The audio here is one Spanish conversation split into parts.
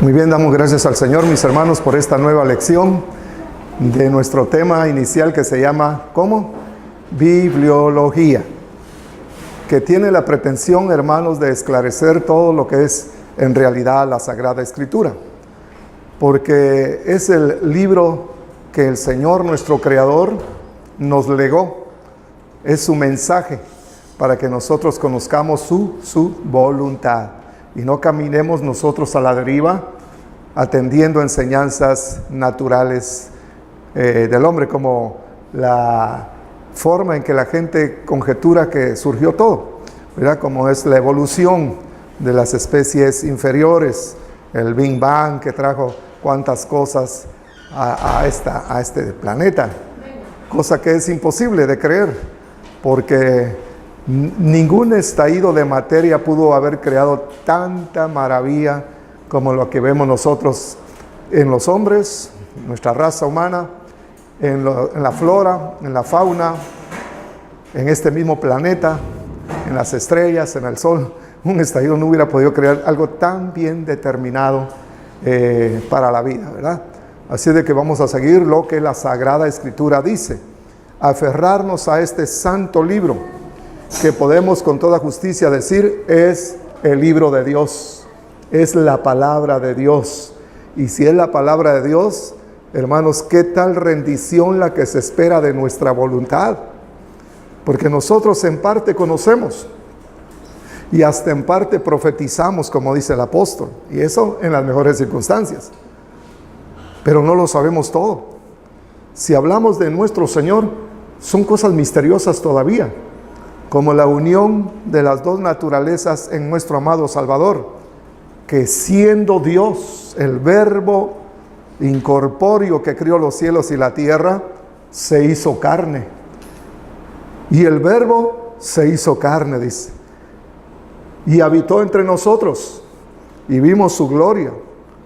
Muy bien, damos gracias al Señor, mis hermanos, por esta nueva lección de nuestro tema inicial que se llama, ¿cómo? Bibliología, que tiene la pretensión, hermanos, de esclarecer todo lo que es en realidad la Sagrada Escritura, porque es el libro que el Señor, nuestro Creador, nos legó, es su mensaje para que nosotros conozcamos su voluntad y no caminemos nosotros a la deriva atendiendo enseñanzas naturales del hombre, como la forma en que la gente conjetura que surgió todo, ¿verdad? Como es la evolución de las especies inferiores, el Big Bang que trajo cuantas cosas a este planeta, cosa que es imposible de creer, porque ningún estallido de materia pudo haber creado tanta maravilla como lo que vemos nosotros en los hombres, nuestra raza humana, en la flora, en la fauna, en este mismo planeta, en las estrellas, en el sol. Un estallido no hubiera podido crear algo tan bien determinado para la vida, ¿verdad? Así de que vamos a seguir lo que la Sagrada Escritura dice, aferrarnos a este santo libro, que podemos con toda justicia decir es el libro de Dios, es la palabra de Dios. Y si es la palabra de Dios, hermanos, ¿qué tal rendición la que se espera de nuestra voluntad? Porque nosotros en parte conocemos y hasta en parte profetizamos, como dice el apóstol, y eso en las mejores circunstancias, pero no lo sabemos todo. Si hablamos de nuestro Señor, son cosas misteriosas todavía, como la unión de las dos naturalezas en nuestro amado Salvador, que siendo Dios, el Verbo incorpóreo que crió los cielos y la tierra, se hizo carne. Y el Verbo se hizo carne, dice, y habitó entre nosotros, y vimos su gloria,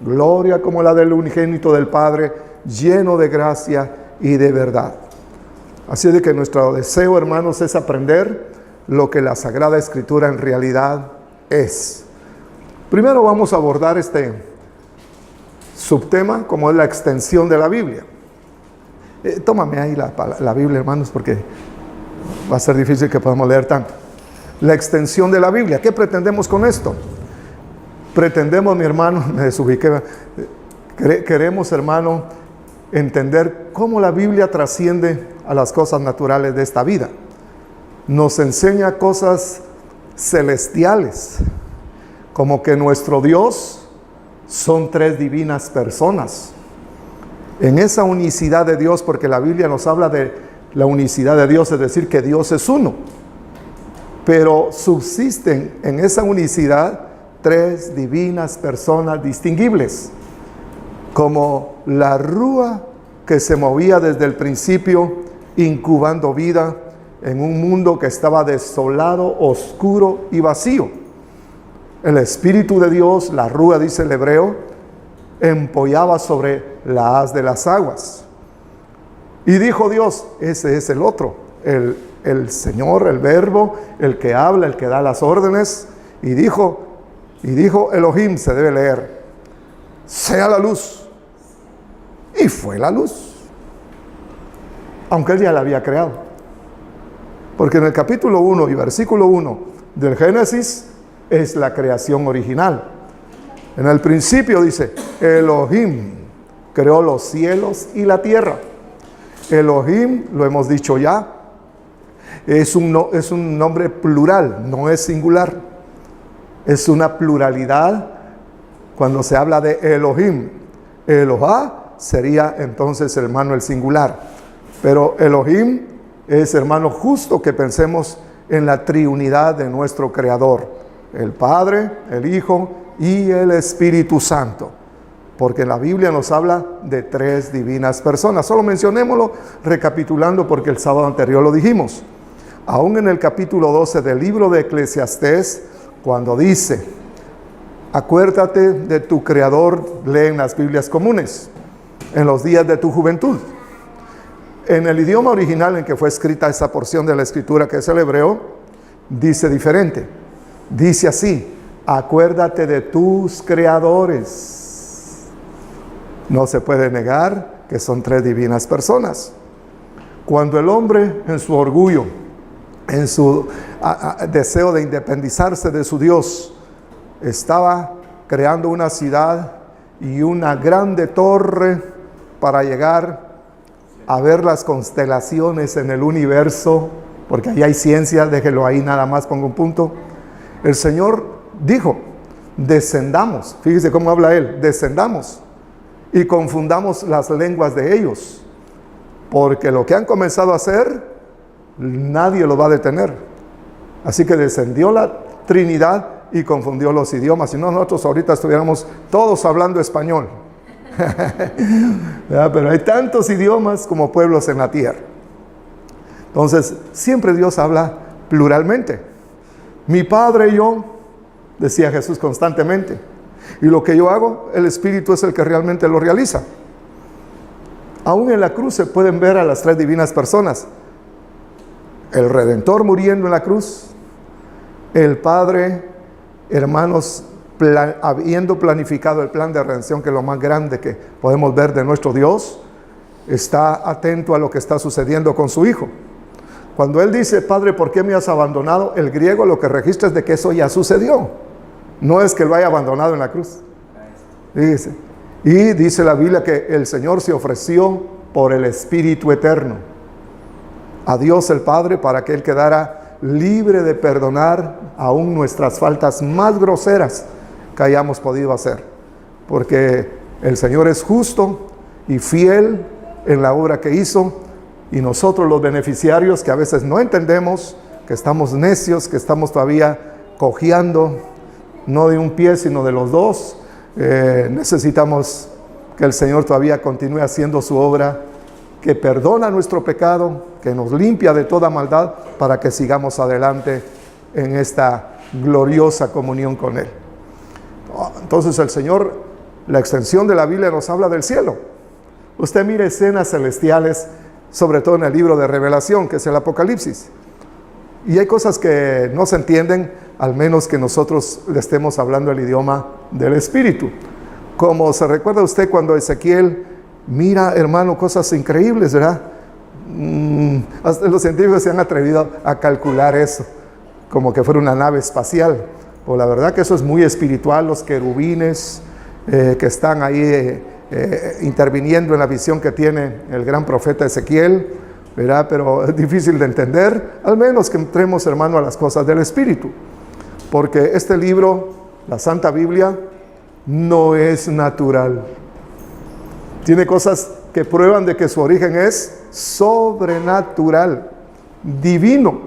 gloria como la del unigénito del Padre, lleno de gracia y de verdad. Así de que nuestro deseo, hermanos, es aprender lo que la Sagrada Escritura en realidad es. Primero vamos a abordar este subtema, como es la extensión de la Biblia. Tómame ahí la Biblia, hermanos, porque va a ser difícil que podamos leer tanto. La extensión de la Biblia. ¿Qué pretendemos con esto? Pretendemos, mi hermano, me desubiqué, queremos, hermano, entender cómo la Biblia trasciende a las cosas naturales de esta vida. Nos enseña cosas celestiales, como que nuestro Dios son tres divinas personas. En esa unicidad de Dios, porque la Biblia nos habla de la unicidad de Dios, es decir, que Dios es uno. Pero subsisten en esa unicidad tres divinas personas distinguibles, como la rúa que se movía desde el principio, incubando vida en un mundo que estaba desolado, oscuro y vacío. El Espíritu de Dios, la rúa, dice el hebreo, empollaba sobre la haz de las aguas. Y dijo Dios, ese es el otro, el Señor, el Verbo, el que habla, el que da las órdenes. Y dijo Elohim, se debe leer, sea la luz. Y fue la luz. Aunque Él ya la había creado. Porque en el capítulo 1 y versículo 1 del Génesis es la creación original. En el principio dice, Elohim creó los cielos y la tierra. Elohim, lo hemos dicho ya, es un nombre plural, no es singular. Es una pluralidad cuando se habla de Elohim. Elohá sería entonces, hermano, el singular. Pero Elohim es, hermano, justo que pensemos en la triunidad de nuestro Creador, el Padre, el Hijo y el Espíritu Santo, porque la Biblia nos habla de tres divinas personas. Solo mencionémoslo recapitulando, porque el sábado anterior lo dijimos. Aún en el capítulo 12 del libro de Eclesiastés, cuando dice, acuérdate de tu Creador, leen las Biblias comunes, en los días de tu juventud. En el idioma original en que fue escrita esa porción de la Escritura, que es el hebreo, dice diferente. Dice así, acuérdate de tus creadores. No se puede negar que son tres divinas personas. Cuando el hombre, en su orgullo, en su deseo de independizarse de su Dios, estaba creando una ciudad y una grande torre para llegar a ver las constelaciones en el universo, porque ahí hay ciencia, déjelo ahí, nada más pongo un punto. El Señor dijo, descendamos, fíjese cómo habla Él, descendamos y confundamos las lenguas de ellos, porque lo que han comenzado a hacer, nadie lo va a detener. Así que descendió la Trinidad y confundió los idiomas. Si no, nosotros ahorita estuviéramos todos hablando español. Pero hay tantos idiomas como pueblos en la tierra. Entonces, siempre Dios habla pluralmente. Mi Padre y yo, decía Jesús constantemente. Y lo que yo hago, el Espíritu es el que realmente lo realiza. Aún en la cruz se pueden ver a las tres divinas personas. El Redentor muriendo en la cruz, el Padre, hermanos, habiendo planificado el plan de redención, que es lo más grande que podemos ver de nuestro Dios, está atento a lo que está sucediendo con su Hijo. Cuando Él dice, Padre, ¿por qué me has abandonado? El griego lo que registra es de que eso ya sucedió. No es que lo haya abandonado en la cruz. Dice, y dice la Biblia que el Señor se ofreció por el Espíritu Eterno a Dios el Padre para que Él quedara libre de perdonar aún nuestras faltas más groseras que hayamos podido hacer, porque el Señor es justo y fiel en la obra que hizo, y nosotros los beneficiarios que a veces no entendemos, que estamos necios, que estamos todavía cojeando, no de un pie sino de los dos, necesitamos que el Señor todavía continúe haciendo su obra, que perdona nuestro pecado, que nos limpia de toda maldad, para que sigamos adelante en esta gloriosa comunión con Él. Entonces el Señor, la extensión de la Biblia nos habla del cielo. Usted mire escenas celestiales, sobre todo en el libro de Revelación, que es el Apocalipsis. Y hay cosas que no se entienden, al menos que nosotros le estemos hablando el idioma del Espíritu. Como se recuerda usted cuando Ezequiel mira, hermano, cosas increíbles, ¿verdad? Hasta los científicos se han atrevido a calcular eso, como que fuera una nave espacial. Pues la verdad que eso es muy espiritual, los querubines que están ahí interviniendo en la visión que tiene el gran profeta Ezequiel, ¿verdad? Pero es difícil de entender, al menos que entremos, hermano, a las cosas del Espíritu, porque este libro, la Santa Biblia, no es natural. Tiene cosas que prueban de que su origen es sobrenatural, divino,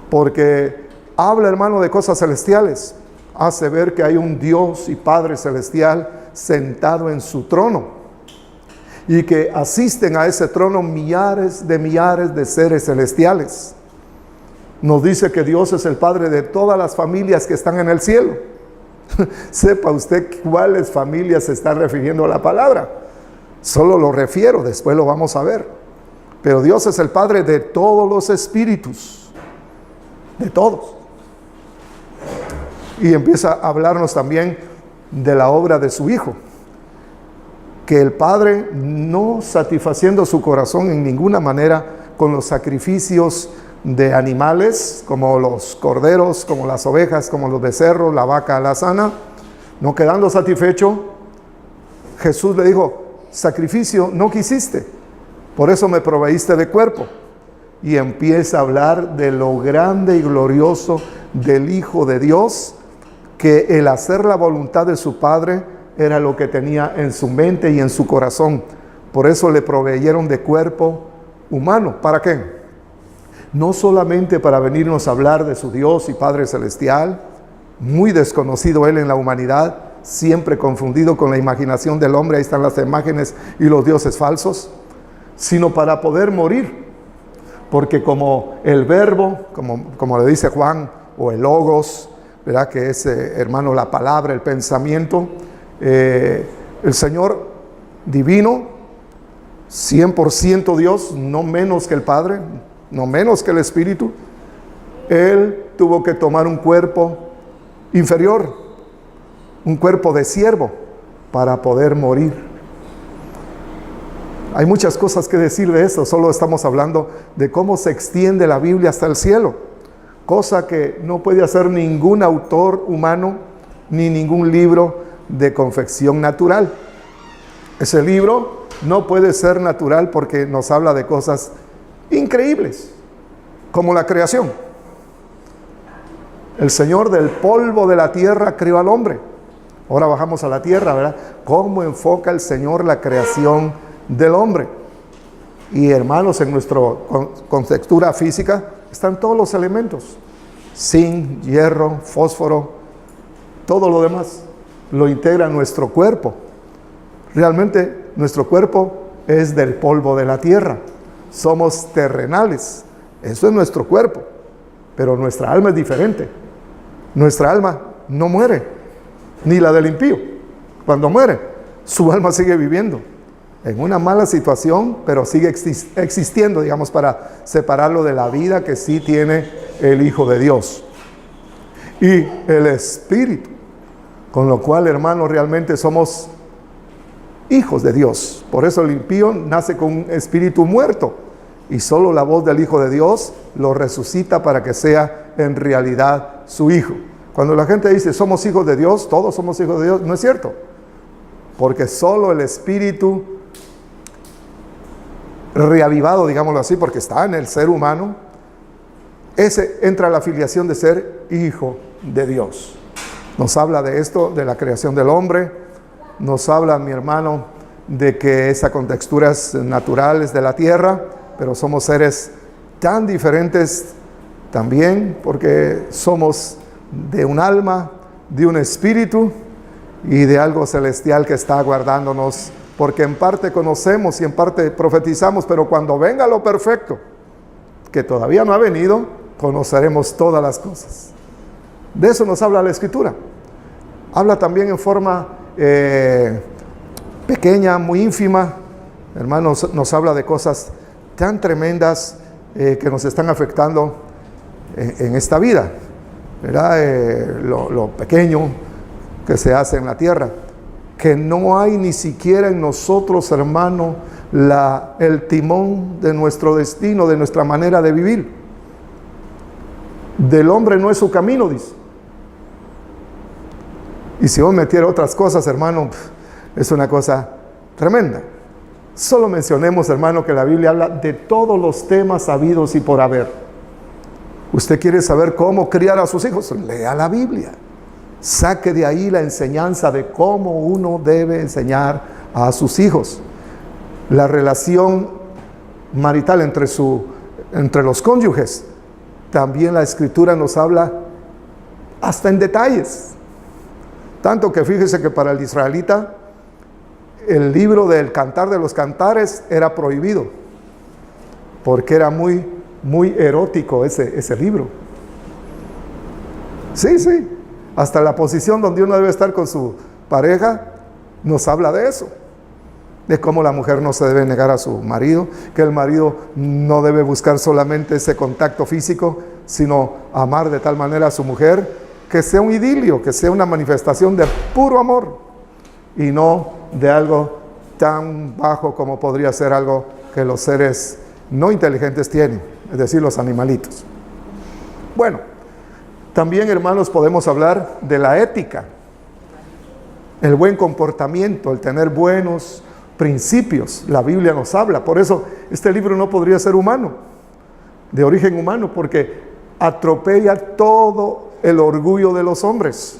porque habla, hermano, de cosas celestiales. Hace ver que hay un Dios y Padre celestial sentado en su trono, y que asisten a ese trono millares de seres celestiales. Nos dice que Dios es el Padre de todas las familias que están en el cielo. Sepa usted cuáles familias se está refiriendo a la palabra. Solo lo refiero, después lo vamos a ver. Pero Dios es el Padre de todos los espíritus, de todos. Y empieza a hablarnos también de la obra de su Hijo, que el Padre, no satisfaciendo su corazón en ninguna manera con los sacrificios de animales, como los corderos, como las ovejas, como los becerros, la vaca alazana, no quedando satisfecho, Jesús le dijo, sacrificio no quisiste, por eso me proveíste de cuerpo. Y empieza a hablar de lo grande y glorioso del Hijo de Dios, que el hacer la voluntad de su Padre era lo que tenía en su mente y en su corazón. Por eso le proveyeron de cuerpo humano. ¿Para qué? No solamente para venirnos a hablar de su Dios y Padre Celestial, muy desconocido Él en la humanidad, siempre confundido con la imaginación del hombre, ahí están las imágenes y los dioses falsos, sino para poder morir, porque como el verbo, como le dice Juan, o el logos, ¿verdad? Que es, hermano, la palabra, el pensamiento, el Señor divino, 100% Dios, no menos que el Padre, no menos que el Espíritu, Él tuvo que tomar un cuerpo inferior, un cuerpo de siervo, para poder morir Hay muchas cosas que decir de eso, solo estamos hablando de cómo se extiende la Biblia hasta el cielo, cosa que no puede hacer ningún autor humano ni ningún libro de confección natural. Ese libro no puede ser natural porque nos habla de cosas increíbles, como la creación. El Señor del polvo de la tierra creó al hombre. Ahora bajamos a la tierra, ¿verdad? ¿Cómo enfoca el Señor la creación del hombre? Y hermanos, en nuestra contextura física están todos los elementos: zinc, hierro, fósforo, todo lo demás lo integra nuestro cuerpo. Realmente nuestro cuerpo es del polvo de la tierra. Somos terrenales. Eso es nuestro cuerpo. Pero nuestra alma es diferente. Nuestra alma no muere, ni la del impío. Cuando muere, su alma sigue viviendo en una mala situación, pero sigue existiendo, digamos, para separarlo de la vida que sí tiene el Hijo de Dios. Y el Espíritu, con lo cual, hermanos, realmente somos hijos de Dios. Por eso el impío nace con un espíritu muerto, y solo la voz del Hijo de Dios lo resucita para que sea en realidad su hijo. Cuando la gente dice somos hijos de Dios, todos somos hijos de Dios, no es cierto, porque solo el espíritu reavivado, digámoslo así, porque está en el ser humano, ese entra a la filiación de ser hijo de Dios. Nos habla de esto, de la creación del hombre. Nos habla, mi hermano, de que esa contextura es natural, es de la tierra, pero somos seres tan diferentes también, porque somos de un alma, de un espíritu y de algo celestial que está aguardándonos, porque en parte conocemos y en parte profetizamos, pero cuando venga lo perfecto, que todavía no ha venido, conoceremos todas las cosas. De eso nos habla la Escritura. Habla también en forma pequeña, muy ínfima, hermanos, nos habla de cosas tan tremendas que nos están afectando en esta vida, ¿verdad? Lo pequeño que se hace en la tierra, que no hay ni siquiera en nosotros, hermano, el timón de nuestro destino, de nuestra manera de vivir. Del hombre no es su camino, dice. Y si vos metiera otras cosas, hermano, es una cosa tremenda. Solo mencionemos, hermano, que la Biblia habla de todos los temas habidos y por haber. ¿Usted quiere saber cómo criar a sus hijos? Lea la Biblia. Saque de ahí la enseñanza de cómo uno debe enseñar a sus hijos. La relación marital entre los cónyuges. También la Escritura nos habla hasta en detalles. Tanto que fíjese que para el israelita el libro del Cantar de los Cantares era prohibido, porque era muy, muy erótico ese libro. Sí, hasta la posición donde uno debe estar con su pareja nos habla de eso, de cómo la mujer no se debe negar a su marido, que el marido no debe buscar solamente ese contacto físico, sino amar de tal manera a su mujer que sea un idilio, que sea una manifestación de puro amor y no de algo tan bajo como podría ser algo que los seres no inteligentes tienen, es decir, los animalitos. Bueno, también, hermanos, podemos hablar de la ética, el buen comportamiento, el tener buenos principios. La Biblia nos habla, por eso este libro no podría ser humano, de origen humano, porque atropella todo el orgullo de los hombres.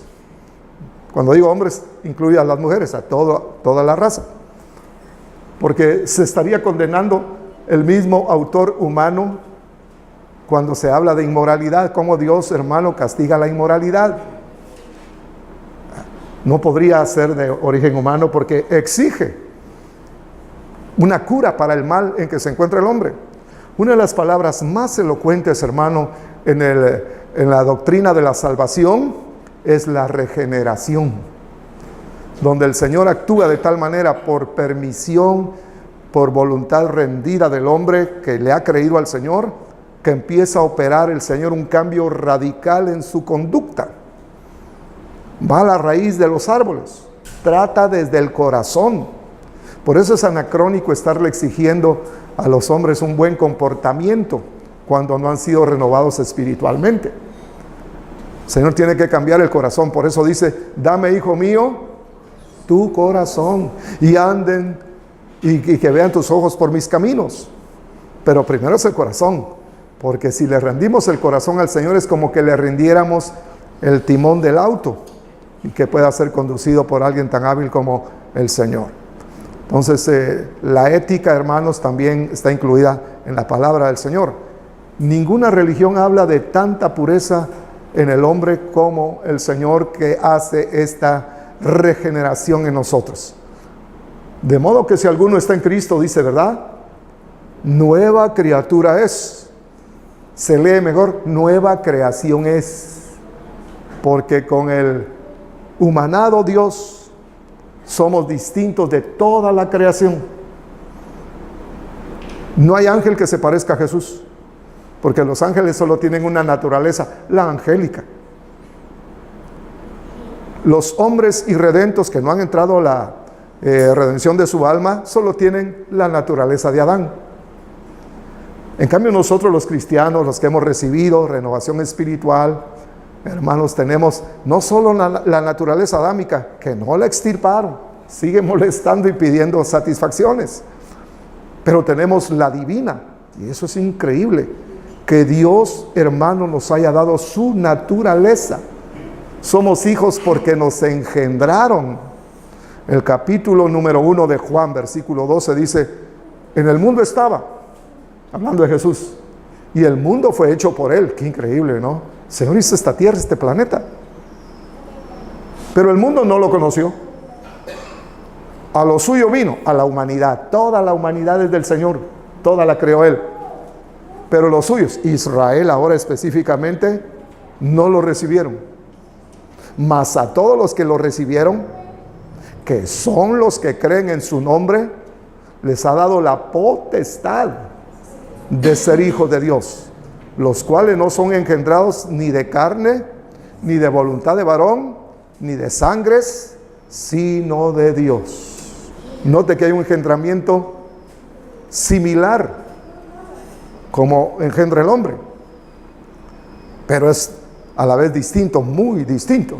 Cuando digo hombres, incluye a las mujeres, a toda la raza, porque se estaría condenando el mismo autor humano cuando se habla de inmoralidad, cómo Dios, hermano, castiga la inmoralidad. No podría ser de origen humano porque exige una cura para el mal en que se encuentra el hombre. Una de las palabras más elocuentes, hermano, en la doctrina de la salvación es la regeneración, donde el Señor actúa de tal manera por permisión, por voluntad rendida del hombre que le ha creído al Señor, que empieza a operar el Señor un cambio radical en su conducta. Va a la raíz de los árboles, trata desde el corazón, Por eso es anacrónico estarle exigiendo a los hombres un buen comportamiento cuando no han sido renovados espiritualmente. El Señor tiene que cambiar el corazón. Por eso dice, dame, hijo mío, tu corazón, y anden y que vean tus ojos por mis caminos. Pero primero es el corazón, porque si le rendimos el corazón al Señor es como que le rindiéramos el timón del auto y que pueda ser conducido por alguien tan hábil como el Señor. Entonces la ética, hermanos, también está incluida en la palabra del Señor. Ninguna religión habla de tanta pureza en el hombre como el Señor, que hace esta regeneración en nosotros. De modo que si alguno está en Cristo, dice, ¿verdad? Nueva criatura es. Se lee mejor, nueva creación es. Porque con el humanado Dios somos distintos de toda la creación. No hay ángel que se parezca a Jesús, porque los ángeles solo tienen una naturaleza, la angélica. Los hombres irredentos que no han entrado a la redención de su alma, solo tienen la naturaleza de Adán. En cambio nosotros los cristianos, los que hemos recibido renovación espiritual, hermanos, tenemos no solo la naturaleza adámica, que no la extirparon, sigue molestando y pidiendo satisfacciones, pero tenemos la divina, y eso es increíble, que Dios, hermano, nos haya dado su naturaleza. Somos hijos porque nos engendraron. El capítulo número 1 de Juan, versículo 12, dice, en el mundo estaba, hablando de Jesús, y el mundo fue hecho por Él. Qué increíble, ¿no? El Señor hizo esta tierra, este planeta, pero el mundo no lo conoció. A lo suyo vino, a la humanidad. Toda la humanidad es del Señor, toda la creó Él, pero los suyos, Israel ahora específicamente, no lo recibieron. Mas a todos los que lo recibieron, que son los que creen en su nombre, les ha dado la potestad de ser hijos de Dios, los cuales no son engendrados ni de carne, ni de voluntad de varón, ni de sangres, sino de Dios. Note que hay un engendramiento similar como engendra el hombre, pero es a la vez distinto, muy distinto,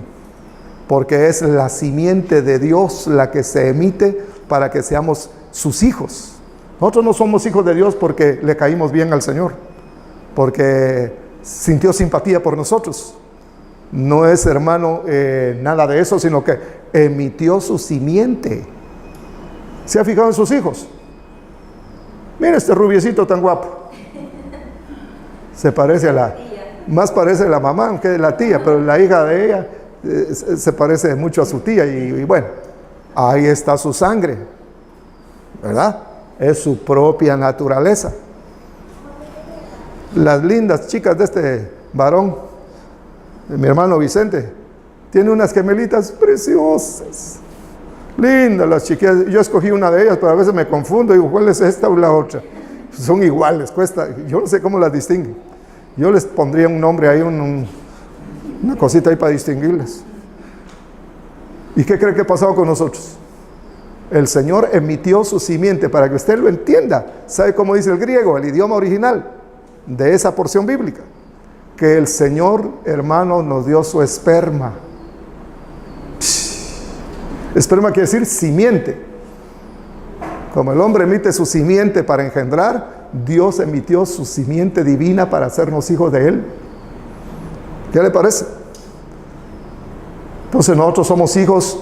porque es la simiente de Dios la que se emite para que seamos sus hijos. Nosotros no somos hijos de Dios porque le caímos bien al Señor, porque sintió simpatía por nosotros. No es, hermano, nada de eso, sino que emitió su simiente. ¿Se ha fijado en sus hijos? Mira este rubiecito tan guapo. Se parece a la... Más parece a la mamá que a la tía, pero la hija de ella se parece mucho a su tía y bueno, ahí está su sangre, ¿verdad? Es su propia naturaleza. Las lindas chicas de este varón, de mi hermano Vicente, tiene unas gemelitas preciosas, lindas las chiquillas. Yo escogí una de ellas, pero a veces me confundo, digo, ¿cuál es esta o la otra? Son iguales, yo no sé cómo las distinguen. Yo les pondría un nombre ahí, una cosita ahí para distinguirlas. ¿Y qué cree que ha pasado con nosotros? El Señor emitió su simiente, para que usted lo entienda. ¿Sabe cómo dice el griego, el idioma original de esa porción bíblica? Que el Señor, hermano, nos dio su esperma. Esperma quiere decir simiente. Como el hombre emite su simiente para engendrar, Dios emitió su simiente divina para hacernos hijos de Él. ¿Qué le parece? Entonces nosotros somos hijos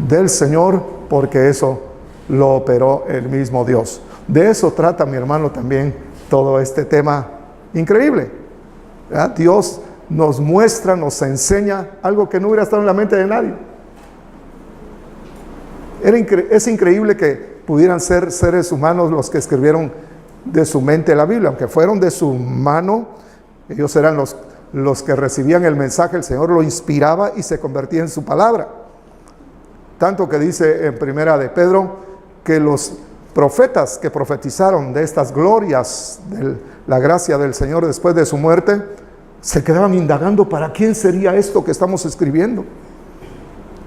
del Señor porque eso lo operó el mismo Dios. De eso trata, mi hermano, también todo este tema increíble. ¿Verdad? Dios nos muestra, nos enseña algo que no hubiera estado en la mente de nadie. Es increíble que pudieran ser seres humanos los que escribieron de su mente la Biblia, aunque fueron de su mano. Ellos eran los que recibían el mensaje, el Señor lo inspiraba y se convertía en su palabra. Tanto que dice en primera de Pedro que los profetas que profetizaron de estas glorias, de la gracia del Señor después de su muerte, se quedaban indagando para quién sería esto que estamos escribiendo.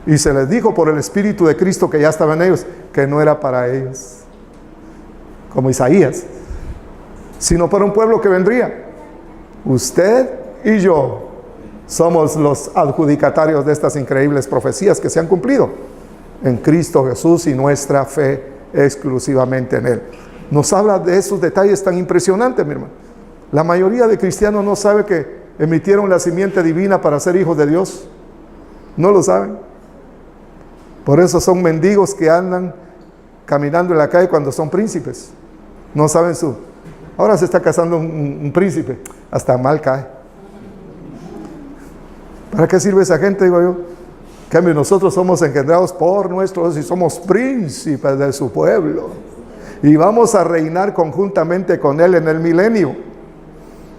Y se les dijo por el Espíritu de Cristo que ya estaba en ellos, que no era para ellos, como Isaías, sino para un pueblo que vendría. Usted y yo somos los adjudicatarios de estas increíbles profecías que se han cumplido en Cristo Jesús y nuestra fe exclusivamente en Él. Nos habla de esos detalles tan impresionantes, mi hermano. La mayoría de cristianos no sabe que emitieron la simiente divina para ser hijos de Dios. No lo saben. Por eso son mendigos que andan caminando en la calle cuando son príncipes. No saben su... Ahora se está casando un príncipe. Hasta mal cae. ¿Para qué sirve esa gente, digo yo? En cambio, nosotros somos engendrados por nuestros y somos príncipes de su pueblo. Y vamos a reinar conjuntamente con Él en el milenio.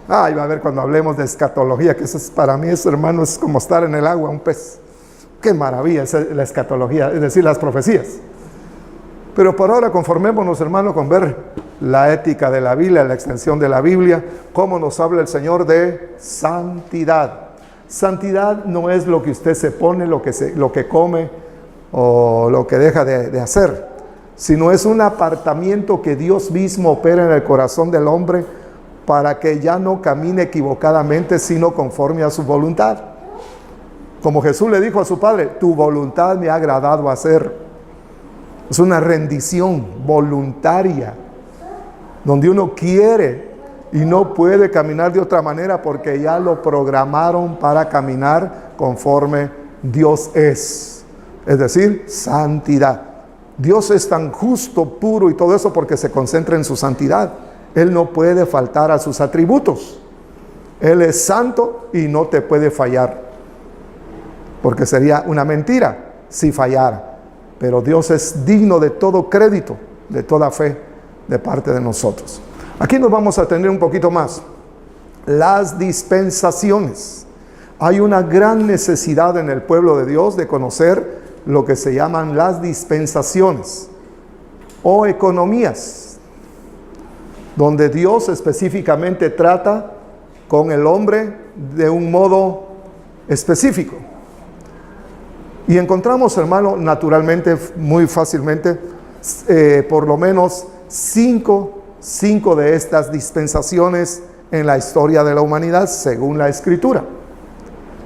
Ahí va a ver cuando hablemos de escatología, que eso es, para mí, eso, hermano, es como estar en el agua, un pez. Qué maravilla es la escatología, es decir, las profecías. Pero por ahora conformémonos, hermano, con ver la ética de la Biblia, la extensión de la Biblia, cómo nos habla el Señor de santidad. Santidad no es lo que usted se pone, lo que come o lo que deja de hacer, sino es un apartamiento que Dios mismo opera en el corazón del hombre para que ya no camine equivocadamente, sino conforme a su voluntad. Como Jesús le dijo a su Padre, tu voluntad me ha agradado hacer. Es una rendición voluntaria, donde uno quiere y no puede caminar de otra manera porque ya lo programaron para caminar conforme Dios es decir, santidad. Dios es tan justo, puro y todo eso porque se concentra en su santidad. Él no puede faltar a sus atributos. Él es santo y no te puede fallar, porque sería una mentira si fallara. Pero Dios es digno de todo crédito, de toda fe de parte de nosotros. Aquí nos vamos a tener un poquito más. Las dispensaciones. Hay una gran necesidad en el pueblo de Dios de conocer lo que se llaman las dispensaciones o economías, donde Dios específicamente trata con el hombre de un modo específico. Y encontramos, hermano, naturalmente, muy fácilmente, por lo menos cinco de estas dispensaciones en la historia de la humanidad, según la Escritura.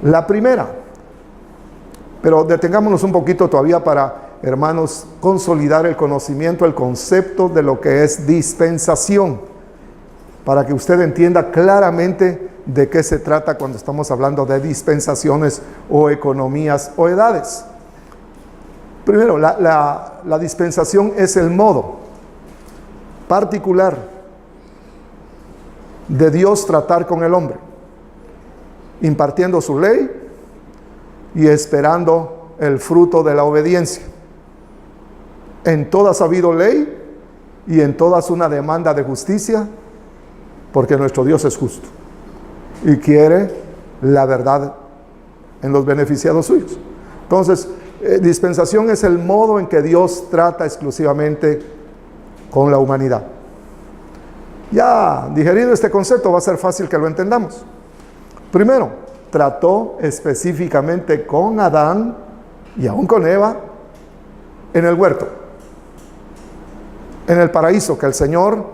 La primera, pero detengámonos un poquito todavía para, hermanos, consolidar el conocimiento, el concepto de lo que es dispensación, para que usted entienda claramente de qué se trata cuando estamos hablando de dispensaciones o economías o edades. Primero, la dispensación es el modo particular de Dios tratar con el hombre, impartiendo su ley y esperando el fruto de la obediencia. En todas ha habido ley y en todas una demanda de justicia, porque nuestro Dios es justo y quiere la verdad en los beneficiados suyos. Entonces, dispensación es el modo en que Dios trata exclusivamente con la humanidad. Ya digerido este concepto, va a ser fácil que lo entendamos. Primero, trató específicamente con Adán y aún con Eva en el huerto, en el paraíso que el Señor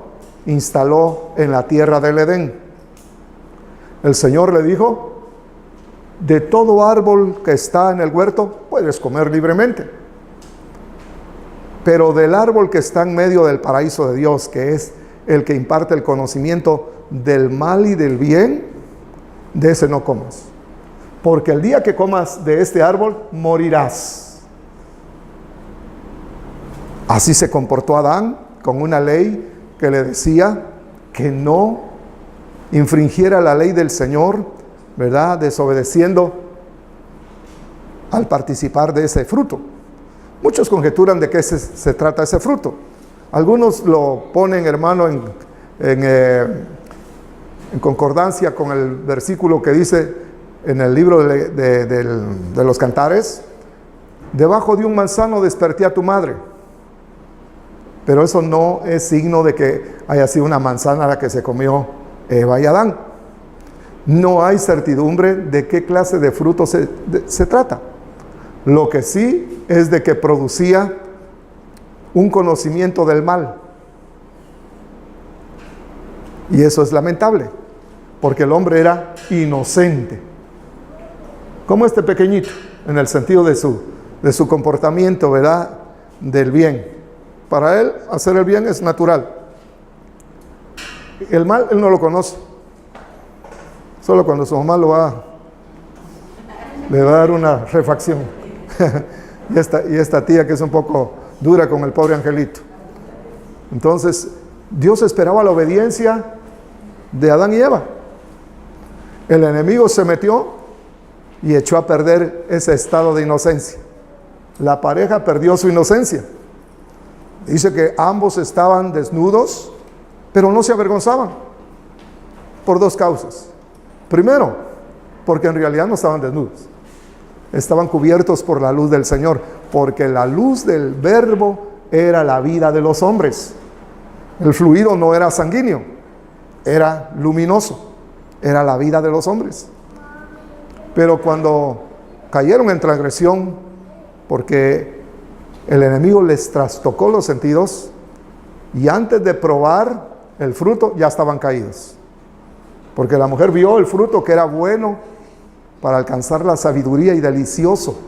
instaló en la tierra del Edén. El Señor le dijo: de todo árbol que está en el huerto puedes comer libremente, pero del árbol que está en medio del paraíso de Dios, que es el que imparte el conocimiento del mal y del bien, de ese no comas, porque el día que comas de este árbol morirás. Así se comportó Adán, con una ley que le decía que no infringiera la ley del Señor, ¿verdad?, desobedeciendo al participar de ese fruto. Muchos conjeturan de qué se trata ese fruto. Algunos lo ponen, hermano, en concordancia con el versículo que dice en el libro de los Cantares: debajo de un manzano desperté a tu madre. Pero eso no es signo de que haya sido una manzana la que se comió Eva y Adán. No hay certidumbre de qué clase de fruto se trata. Lo que sí es de que producía un conocimiento del mal. Y eso es lamentable, porque el hombre era inocente. Como este pequeñito, en el sentido de su comportamiento, ¿verdad? Del bien. Para él, hacer el bien es natural. El mal, él no lo conoce. Solo cuando su mamá le va a dar una refacción. y esta tía que es un poco dura con el pobre angelito. Entonces, Dios esperaba la obediencia de Adán y Eva. El enemigo se metió y echó a perder ese estado de inocencia. La pareja perdió su inocencia. Dice que ambos estaban desnudos, pero no se avergonzaban, por dos causas. Primero, porque en realidad no estaban desnudos, estaban cubiertos por la luz del Señor, porque la luz del Verbo era la vida de los hombres. El fluido no era sanguíneo, era luminoso, era la vida de los hombres. Pero cuando cayeron en transgresión, porque el enemigo les trastocó los sentidos, y antes de probar el fruto ya estaban caídos, porque la mujer vio el fruto que era bueno para alcanzar la sabiduría y delicioso,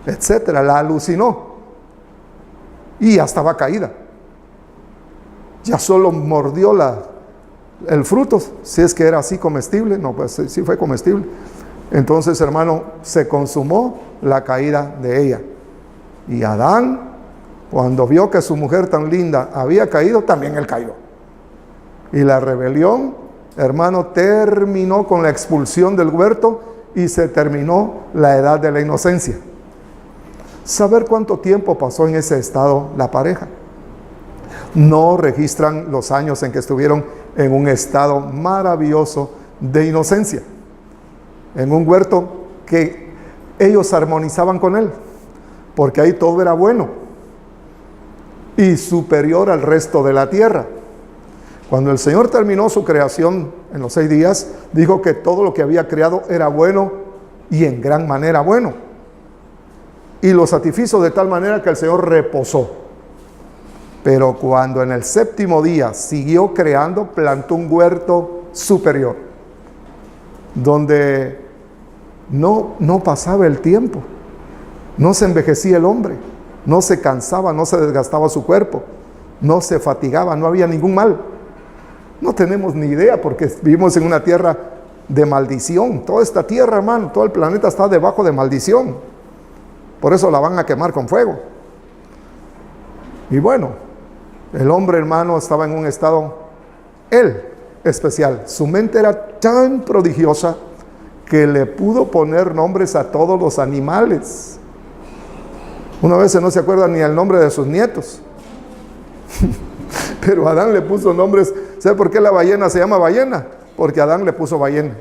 etcétera, la alucinó y ya estaba caída. Ya solo mordió el fruto, si es que era así comestible. No, pues sí fue comestible. Entonces, hermano, se consumó la caída de ella. Y Adán, cuando vio que su mujer tan linda había caído, también él cayó. Y la rebelión, hermano, terminó con la expulsión del huerto y se terminó la edad de la inocencia. ¿Saber cuánto tiempo pasó en ese estado la pareja? No registran los años en que estuvieron en un estado maravilloso de inocencia, en un huerto que ellos armonizaban con él, porque ahí todo era bueno y superior al resto de la tierra. Cuando el Señor terminó su creación en los 6 días, dijo que todo lo que había creado era bueno y en gran manera bueno, y lo satisfizo de tal manera que el Señor reposó. Pero cuando en el 7º día siguió creando, plantó un huerto superior, donde no pasaba el tiempo, no se envejecía el hombre, no se cansaba, no se desgastaba su cuerpo, no se fatigaba, no había ningún mal. No tenemos ni idea, porque vivimos en una tierra de maldición. Toda esta tierra, hermano, todo el planeta está debajo de maldición. Por eso la van a quemar con fuego. Y bueno, el hombre, hermano, estaba en un estado, él, especial. Su mente era tan prodigiosa que le pudo poner nombres a todos los animales. Una vez no se acuerda ni el nombre de sus nietos. Pero Adán le puso nombres. ¿Sabe por qué la ballena se llama ballena? Porque Adán le puso ballena.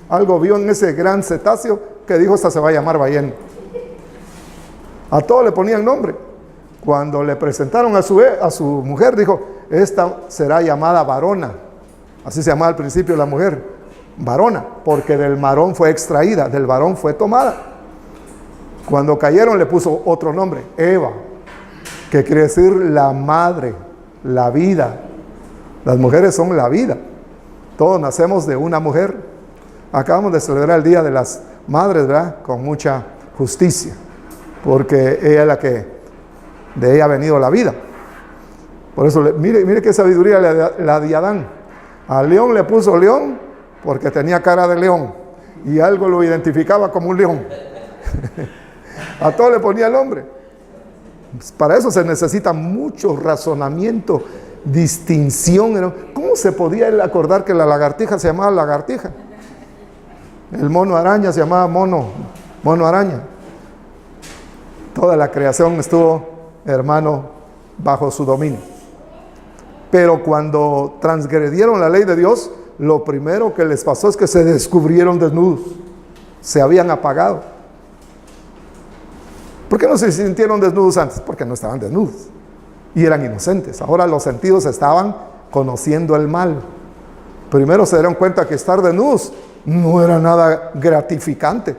Algo vio en ese gran cetáceo que dijo: esta se va a llamar ballena. A todos le ponían nombre. Cuando le presentaron a su mujer, dijo: esta será llamada varona. Así se llamaba al principio la mujer, varona, porque del varón fue extraída, del varón fue tomada. Cuando cayeron le puso otro nombre, Eva, que quiere decir la madre, la vida. Las mujeres son la vida. Todos nacemos de una mujer. Acabamos de celebrar el Día de las Madres, ¿verdad? Con mucha justicia, porque ella es la que de ella ha venido la vida. Por eso, mire qué sabiduría la de Adán. Al león le puso león porque tenía cara de león y algo lo identificaba como un león. A todo le ponía el nombre. Para eso se necesita mucho razonamiento, distinción, ¿no? ¿Cómo se podía él acordar que la lagartija se llamaba lagartija? El mono araña se llamaba mono araña. Toda la creación estuvo, hermano, bajo su dominio. Pero cuando transgredieron la ley de Dios, lo primero que les pasó es que se descubrieron desnudos, se habían apagado. ¿Por qué no se sintieron desnudos antes? Porque no estaban desnudos y eran inocentes. Ahora los sentidos estaban conociendo el mal. Primero se dieron cuenta que estar desnudos no era nada gratificante.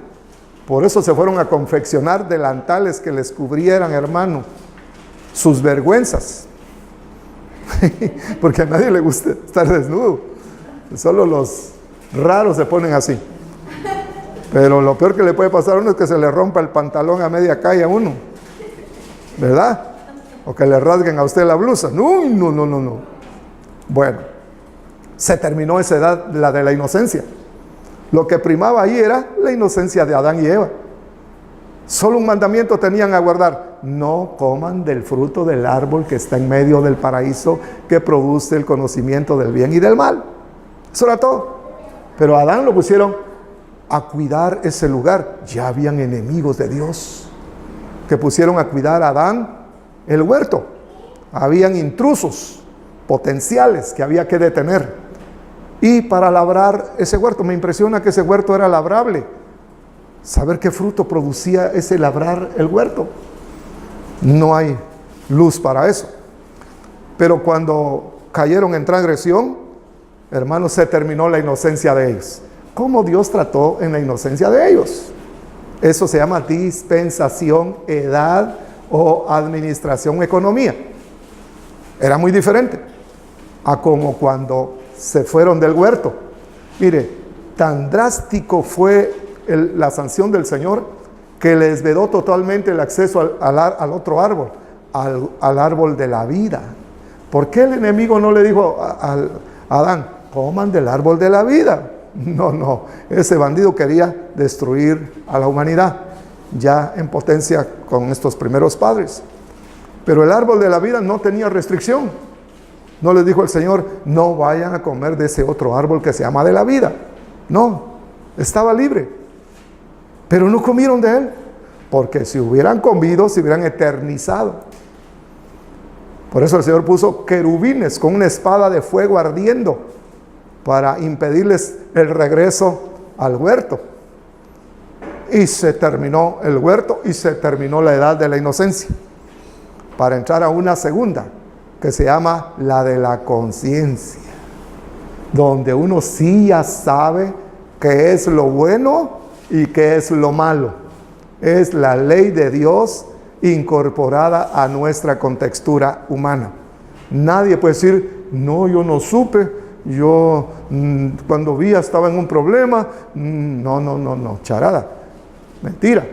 Por eso se fueron a confeccionar delantales que les cubrieran, hermano, sus vergüenzas. Porque a nadie le gusta estar desnudo. Solo los raros se ponen así. Pero lo peor que le puede pasar a uno es que se le rompa el pantalón a media calle a uno, ¿verdad? O que le rasguen a usted la blusa. No. Bueno, se terminó esa edad, la de la inocencia. Lo que primaba ahí era la inocencia de Adán y Eva. Solo un mandamiento tenían a guardar: no coman del fruto del árbol que está en medio del paraíso, que produce el conocimiento del bien y del mal. Eso era todo. Pero a Adán lo pusieron a cuidar ese lugar. Ya habían enemigos de Dios que pusieron a cuidar a Adán el huerto. Habían intrusos potenciales que había que detener. Y para labrar ese huerto, me impresiona que ese huerto era labrable. Saber qué fruto producía ese labrar el huerto. No hay luz para eso. Pero cuando cayeron en transgresión, hermanos, se terminó la inocencia de ellos. ¿Cómo Dios trató en la inocencia de ellos? Eso se llama dispensación, edad o administración, economía. Era muy diferente a como cuando se fueron del huerto. Mire, tan drástico fue la sanción del Señor que les vedó totalmente el acceso al otro árbol, al árbol de la vida. ¿Por qué el enemigo no le dijo a Adán: coman del árbol de la vida? No, ese bandido quería destruir a la humanidad, ya en potencia con estos primeros padres. Pero el árbol de la vida no tenía restricción. No les dijo el Señor: no vayan a comer de ese otro árbol que se llama de la vida. No, estaba libre. Pero no comieron de él, porque si hubieran comido, se hubieran eternizado. Por eso el Señor puso querubines con una espada de fuego ardiendo para impedirles el regreso al huerto. Y se terminó el huerto y se terminó la edad de la inocencia, para entrar a una segunda, que se llama la de la conciencia, donde uno sí ya sabe qué es lo bueno y qué es lo malo. Es la ley de Dios incorporada a nuestra contextura humana. Nadie puede decir: no, yo no supe, yo cuando vi estaba en un problema. No, charada, mentira.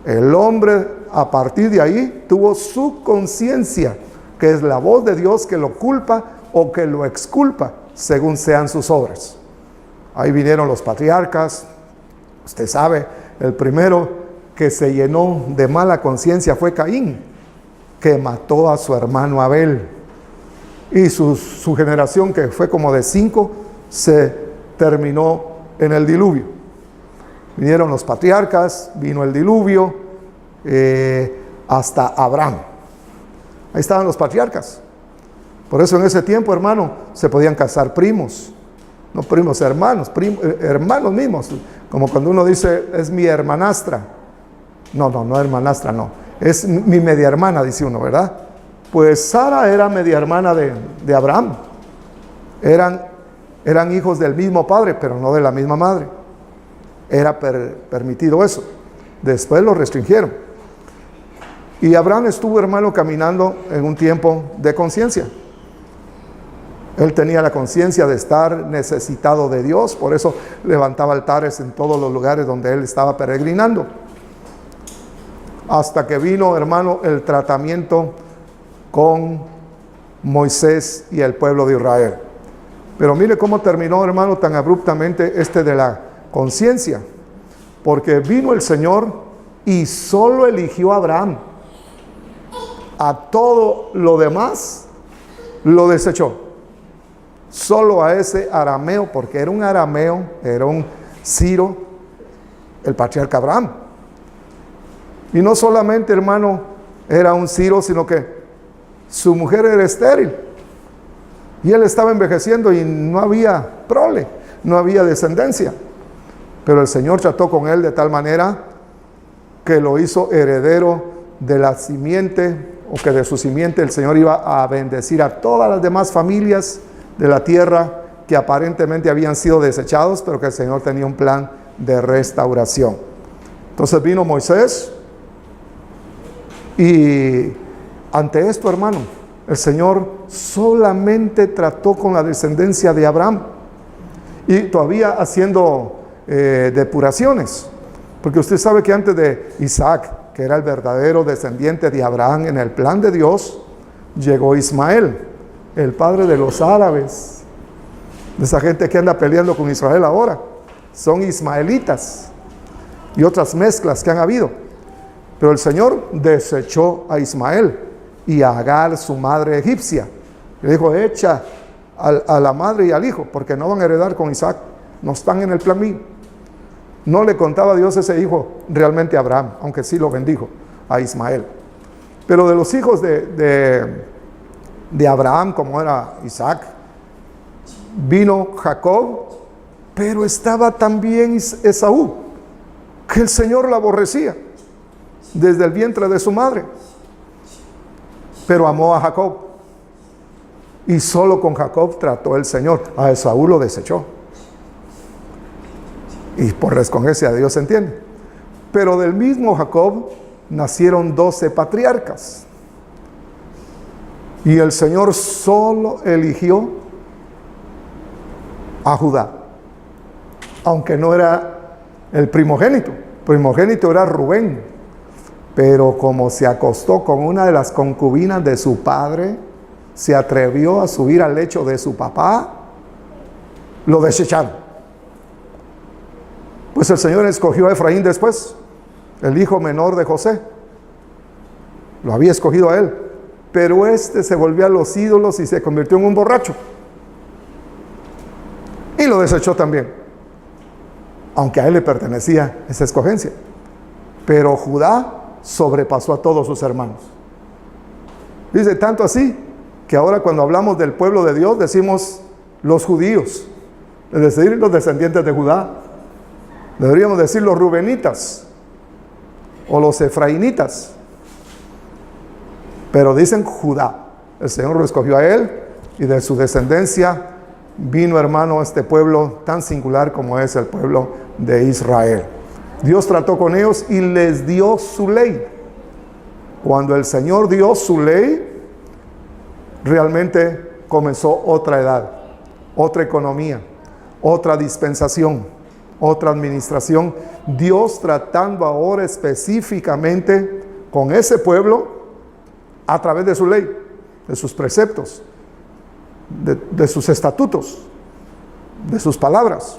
El hombre a partir de ahí tuvo su conciencia, que es la voz de Dios que lo culpa o que lo exculpa según sean sus obras. Ahí vinieron los patriarcas. Usted sabe, el primero que se llenó de mala conciencia fue Caín, que mató a su hermano Abel. Y su generación, que fue como de 5, se terminó en el diluvio. Vinieron los patriarcas, vino el diluvio, hasta Abraham. Ahí estaban los patriarcas. Por eso en ese tiempo, hermano, se podían casar primos. No primos, hermanos, hermanos mismos. Como cuando uno dice: es mi hermanastra. No, hermanastra, no. Es mi media hermana, dice uno, ¿verdad? Pues Sara era media hermana de Abraham. Eran hijos del mismo padre, pero no de la misma madre. Era permitido eso. Después lo restringieron. Y Abraham estuvo, hermano, caminando en un tiempo de conciencia. Él tenía la conciencia de estar necesitado de Dios, por eso levantaba altares en todos los lugares donde él estaba peregrinando. Hasta que vino, hermano, el tratamiento con Moisés y el pueblo de Israel. Pero mire cómo terminó, hermano, tan abruptamente de la conciencia. Porque vino el Señor y solo eligió a Abraham. A todo lo demás lo desechó. Solo a ese arameo, porque era un arameo, era un Ciro, el patriarca Abraham. Y no solamente, hermano, era un Ciro, sino que su mujer era estéril. Y él estaba envejeciendo y no había prole, no había descendencia. Pero el Señor trató con él de tal manera que lo hizo heredero de la simiente, o que de su simiente el Señor iba a bendecir a todas las demás familias de la tierra que aparentemente habían sido desechados, pero que el Señor tenía un plan de restauración. Entonces vino Moisés y ante esto, hermano, el Señor solamente trató con la descendencia de Abraham y todavía haciendo depuraciones, porque usted sabe que antes de Isaac, que era el verdadero descendiente de Abraham en el plan de Dios, llegó Ismael, el padre de los árabes, de esa gente que anda peleando con Israel ahora. Son ismaelitas y otras mezclas que han habido. Pero el Señor desechó a Ismael y a Agar, su madre egipcia. Le dijo, echa a la madre y al hijo, porque no van a heredar con Isaac, no están en el plan mío. No le contaba Dios ese hijo realmente a Abraham, aunque sí lo bendijo a Ismael. Pero de los hijos de Abraham, como era Isaac, vino Jacob, pero estaba también Esaú, que el Señor la aborrecía desde el vientre de su madre, pero amó a Jacob, y solo con Jacob trató el Señor. A Esaú lo desechó, y por rescongencia de Dios se entiende. Pero del mismo Jacob nacieron 12 patriarcas, y el Señor solo eligió a Judá, aunque no era el primogénito. Primogénito era Rubén, pero como se acostó con una de las concubinas de su padre, se atrevió a subir al lecho de su papá, lo desecharon. Pues el Señor escogió a Efraín después, el hijo menor de José. Lo había escogido a él, pero este se volvió a los ídolos y se convirtió en un borracho. Y lo desechó también, aunque a él le pertenecía esa escogencia. Pero Judá sobrepasó a todos sus hermanos. Dice, tanto así, que ahora cuando hablamos del pueblo de Dios, decimos los judíos, es decir, los descendientes de Judá. Deberíamos decir los rubenitas o los efraínitas, pero dicen Judá. El Señor lo escogió a él, y de su descendencia vino, hermano, este pueblo tan singular como es el pueblo de Israel. Dios trató con ellos y les dio su ley. Cuando el Señor dio su ley, realmente comenzó otra edad, otra economía, otra dispensación, otra administración. Dios tratando ahora específicamente con ese pueblo a través de su ley, de sus preceptos, de sus estatutos, de sus palabras.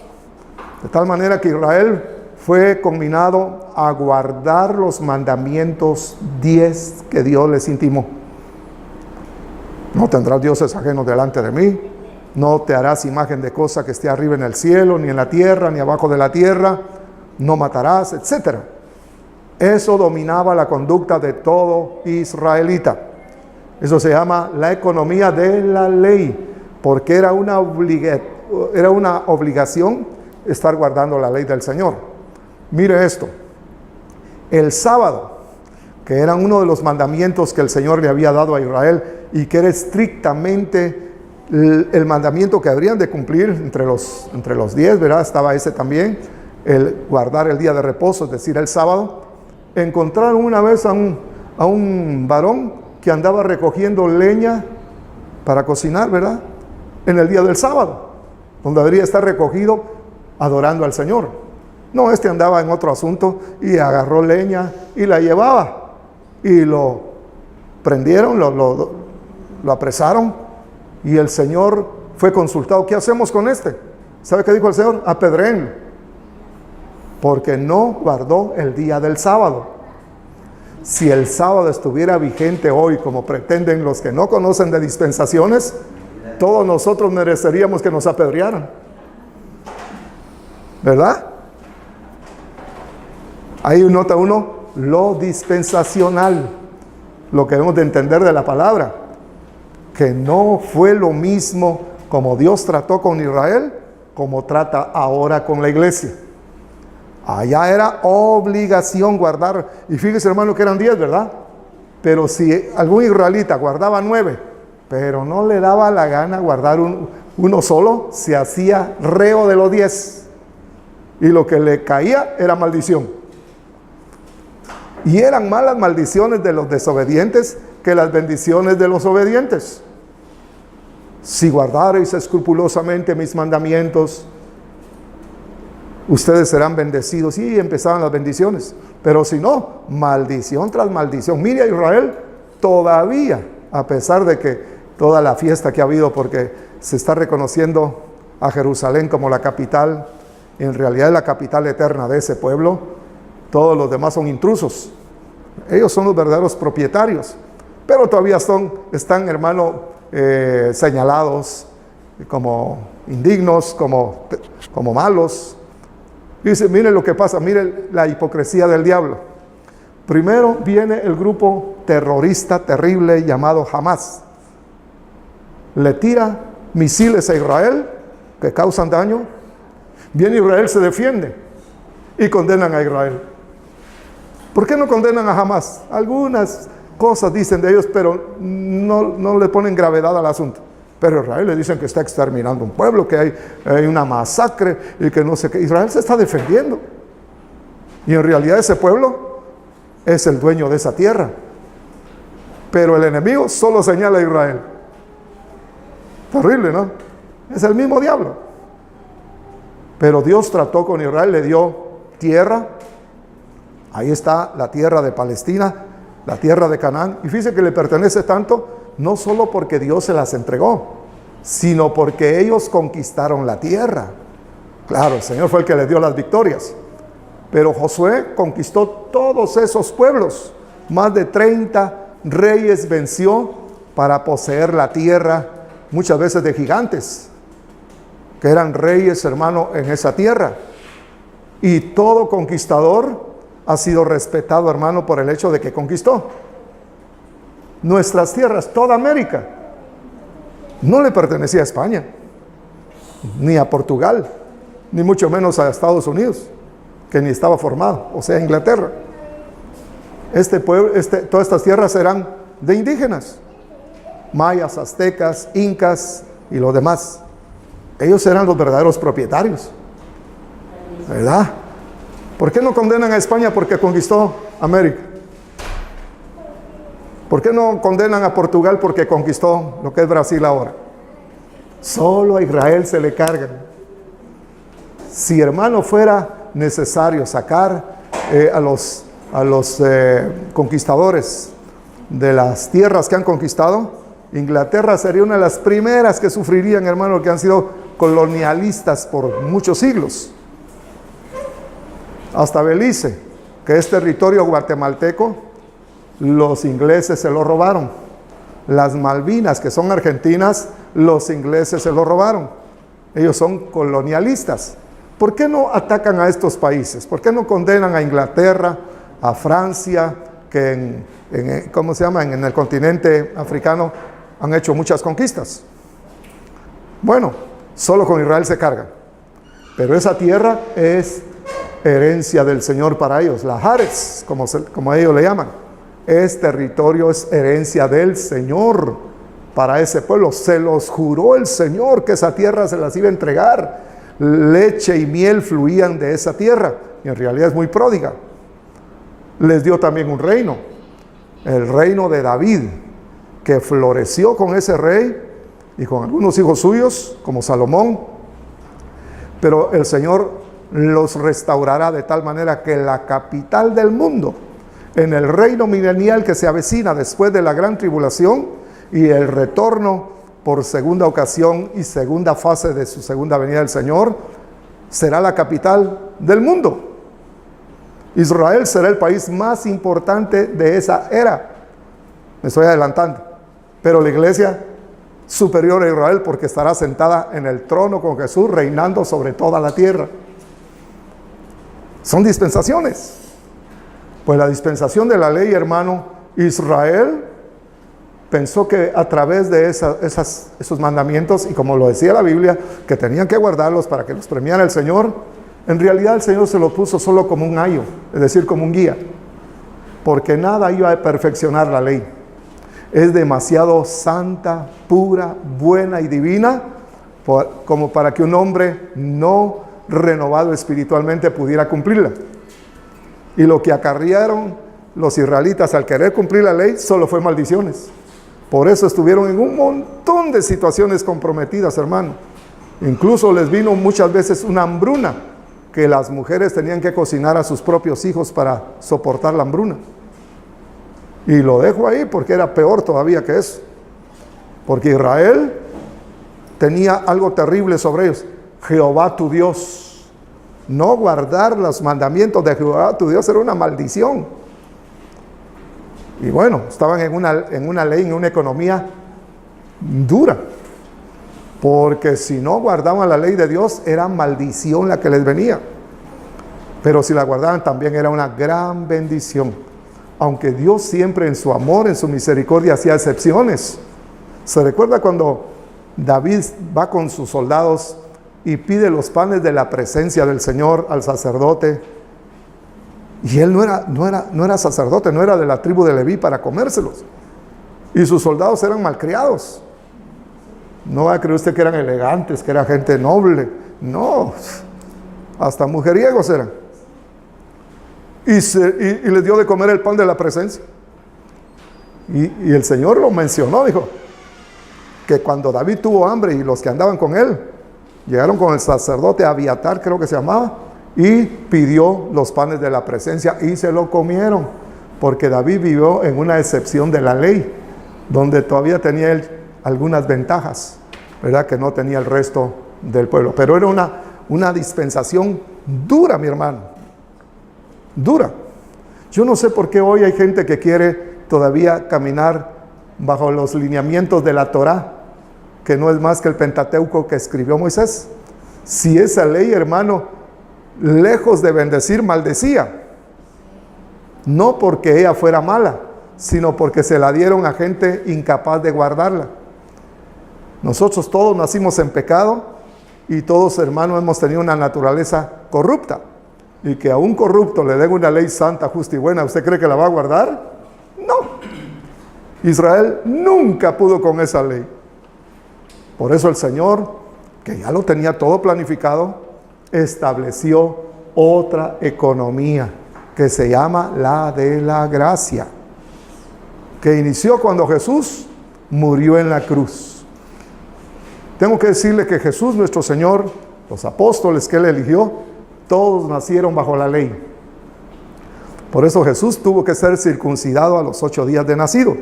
De tal manera que Israel fue combinado a guardar los mandamientos 10 que Dios les intimó. No tendrás dioses ajenos delante de mí, no te harás imagen de cosa que esté arriba en el cielo, ni en la tierra, ni abajo de la tierra, no matarás, etc. Eso dominaba la conducta de todo israelita. Eso se llama la economía de la ley, porque era una obligación estar guardando la ley del Señor. Mire esto, el sábado, que era uno de los mandamientos que el Señor le había dado a Israel, y que era estrictamente el mandamiento que habrían de cumplir entre los 10, ¿verdad? Estaba ese también, el guardar el día de reposo, es decir, el sábado. Encontraron una vez a un varón que andaba recogiendo leña para cocinar, ¿verdad?, en el día del sábado, donde debería estar recogido adorando al Señor. No, este andaba en otro asunto y agarró leña y la llevaba, y lo prendieron, lo apresaron, y el Señor fue consultado. ¿Qué hacemos con este? ¿Sabe qué dijo el Señor? Apedréenlo, porque no guardó el día del sábado. Si el sábado estuviera vigente hoy, como pretenden los que no conocen de dispensaciones, todos nosotros mereceríamos que nos apedrearan, ¿verdad? Ahí nota uno lo dispensacional, lo que debemos de entender de la palabra, que no fue lo mismo como Dios trató con Israel, como trata ahora con la iglesia. Allá era obligación guardar, y fíjese, hermano, que eran 10, ¿verdad? Pero si algún israelita guardaba 9, pero no le daba la gana guardar uno solo, se hacía reo de los 10, y lo que le caía era maldición. Y eran más las maldiciones de los desobedientes que las bendiciones de los obedientes. Si guardareis escrupulosamente mis mandamientos, ustedes serán bendecidos. Y empezaban las bendiciones. Pero si no, maldición tras maldición. Mire a Israel todavía, a pesar de que toda la fiesta que ha habido, porque se está reconociendo a Jerusalén como la capital, en realidad es la capital eterna de ese pueblo. Todos los demás son intrusos. Ellos son los verdaderos propietarios. Pero todavía están, hermano, señalados como indignos, como malos. Y dice, miren lo que pasa, miren la hipocresía del diablo. Primero viene el grupo terrorista terrible llamado Hamás. Le tira misiles a Israel que causan daño. Viene Israel, se defiende y condenan a Israel. ¿Por qué no condenan a Hamás? Algunas cosas dicen de ellos, pero no le ponen gravedad al asunto. Pero Israel le dicen que está exterminando un pueblo, que hay una masacre y que no sé qué. Israel se está defendiendo. Y en realidad ese pueblo es el dueño de esa tierra. Pero el enemigo solo señala a Israel. Terrible, ¿no? Es el mismo diablo. Pero Dios trató con Israel, le dio tierra. Ahí está la tierra de Palestina, la tierra de Canaán. Y fíjense que le pertenece tanto, no solo porque Dios se las entregó, sino porque ellos conquistaron la tierra. Claro, el Señor fue el que les dio las victorias. Pero Josué conquistó todos esos pueblos. Más de 30 reyes venció para poseer la tierra, muchas veces de gigantes, que eran reyes, hermano, en esa tierra. Y todo conquistador ha sido respetado, hermano, por el hecho de que conquistó. Nuestras tierras, toda América, no le pertenecía a España, ni a Portugal, ni mucho menos a Estados Unidos, que ni estaba formado, o sea, Inglaterra. Todas estas tierras eran de indígenas, mayas, aztecas, incas y los demás. Ellos eran los verdaderos propietarios, ¿verdad? ¿Por qué no condenan a España porque conquistó América? ¿Por qué no condenan a Portugal porque conquistó lo que es Brasil ahora? Solo a Israel se le cargan. Si, hermano, fuera necesario sacar a los conquistadores de las tierras que han conquistado, Inglaterra sería una de las primeras que sufrirían, hermano, que han sido colonialistas por muchos siglos. Hasta Belice, que es territorio guatemalteco, los ingleses se lo robaron. Las Malvinas, que son argentinas, los ingleses se lo robaron. Ellos son colonialistas. ¿Por qué no atacan a estos países? ¿Por qué no condenan a Inglaterra, a Francia, que en el continente africano han hecho muchas conquistas? Bueno, solo con Israel se cargan. Pero esa tierra es herencia del Señor para ellos. La Haaretz, como ellos le llaman. Es territorio, es herencia del Señor para ese pueblo. Se los juró el Señor que esa tierra se las iba a entregar. Leche y miel fluían de esa tierra. Y en realidad es muy pródiga. Les dio también un reino. El reino de David, que floreció con ese rey y con algunos hijos suyos, como Salomón. Pero el Señor los restaurará de tal manera que la capital del mundo, en el reino milenial que se avecina después de la gran tribulación y el retorno por segunda ocasión y segunda fase de su segunda venida del Señor, será la capital del mundo. Israel será el país más importante de esa era. Me estoy adelantando. Pero la iglesia superior a Israel, porque estará sentada en el trono con Jesús, reinando sobre toda la tierra. Son dispensaciones. Pues la dispensación de la ley, hermano, Israel pensó que a través de esos mandamientos, y como lo decía la Biblia, que tenían que guardarlos para que los premiara el Señor, en realidad el Señor se lo puso solo como un ayo, es decir, como un guía, porque nada iba a perfeccionar la ley. Es demasiado santa, pura, buena y divina, como para que un hombre no renovado espiritualmente pudiera cumplirla. Y lo que acarrearon los israelitas, al querer cumplir la ley, solo fue maldiciones. Por eso estuvieron en un montón de situaciones comprometidas, hermano. Incluso les vino muchas veces una hambruna, que las mujeres tenían que cocinar a sus propios hijos para soportar la hambruna. Y lo dejo ahí porque era peor todavía que eso. Porque Israel tenía algo terrible sobre ellos. Jehová tu Dios. No guardar los mandamientos de Jehová tu Dios era una maldición. Y bueno, estaban en una ley, en una economía dura. Porque si no guardaban la ley de Dios, era maldición la que les venía. Pero si la guardaban, también era una gran bendición. Aunque Dios siempre en su amor, en su misericordia, hacía excepciones. ¿Se recuerda cuando David va con sus soldados y pide los panes de la presencia del Señor al sacerdote? Y él no era sacerdote, no era de la tribu de Leví para comérselos. Y sus soldados eran malcriados. No va a creer usted que eran elegantes, que era gente noble. No, hasta mujeriegos eran. Y les dio de comer el pan de la presencia. Y el Señor lo mencionó, dijo que cuando David tuvo hambre y los que andaban con él, llegaron con el sacerdote Abiatar, creo que se llamaba, y pidió los panes de la presencia y se lo comieron, porque David vivió en una excepción de la ley, donde todavía tenía él algunas ventajas, ¿verdad?, que no tenía el resto del pueblo. Pero era una dispensación dura, mi hermano, dura. Yo no sé por qué hoy hay gente que quiere todavía caminar bajo los lineamientos de la Torá, que no es más que el Pentateuco que escribió Moisés. Si esa ley, hermano, lejos de bendecir, maldecía. No porque ella fuera mala, sino porque se la dieron a gente incapaz de guardarla. Nosotros todos nacimos en pecado y todos, hermanos, hemos tenido una naturaleza corrupta. Y que a un corrupto le den una ley santa, justa y buena, ¿usted cree que la va a guardar? No. Israel nunca pudo con esa ley. Por eso el Señor, que ya lo tenía todo planificado, estableció otra economía que se llama la de la gracia, que inició cuando Jesús murió en la cruz. Tengo que decirle que Jesús, nuestro Señor, los apóstoles que Él eligió, todos nacieron bajo la ley. Por eso Jesús tuvo que ser circuncidado a los 8 días de nacido.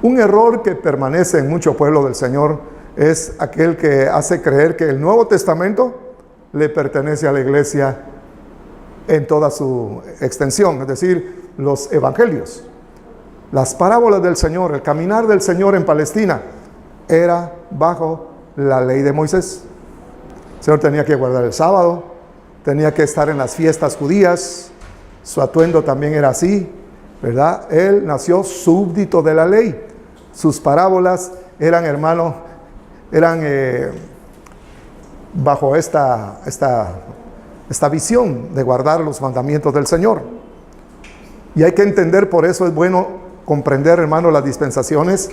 Un error que permanece en mucho pueblo del Señor es aquel que hace creer que el Nuevo Testamento le pertenece a la iglesia en toda su extensión, es decir, los evangelios. Las parábolas del Señor, el caminar del Señor en Palestina, era bajo la ley de Moisés. El Señor tenía que guardar el sábado, tenía que estar en las fiestas judías, su atuendo también era así, ¿verdad? Él nació súbdito de la ley. Sus parábolas eran, hermano, bajo esta visión de guardar los mandamientos del Señor. Y hay que entender, por eso es bueno comprender, hermano, las dispensaciones,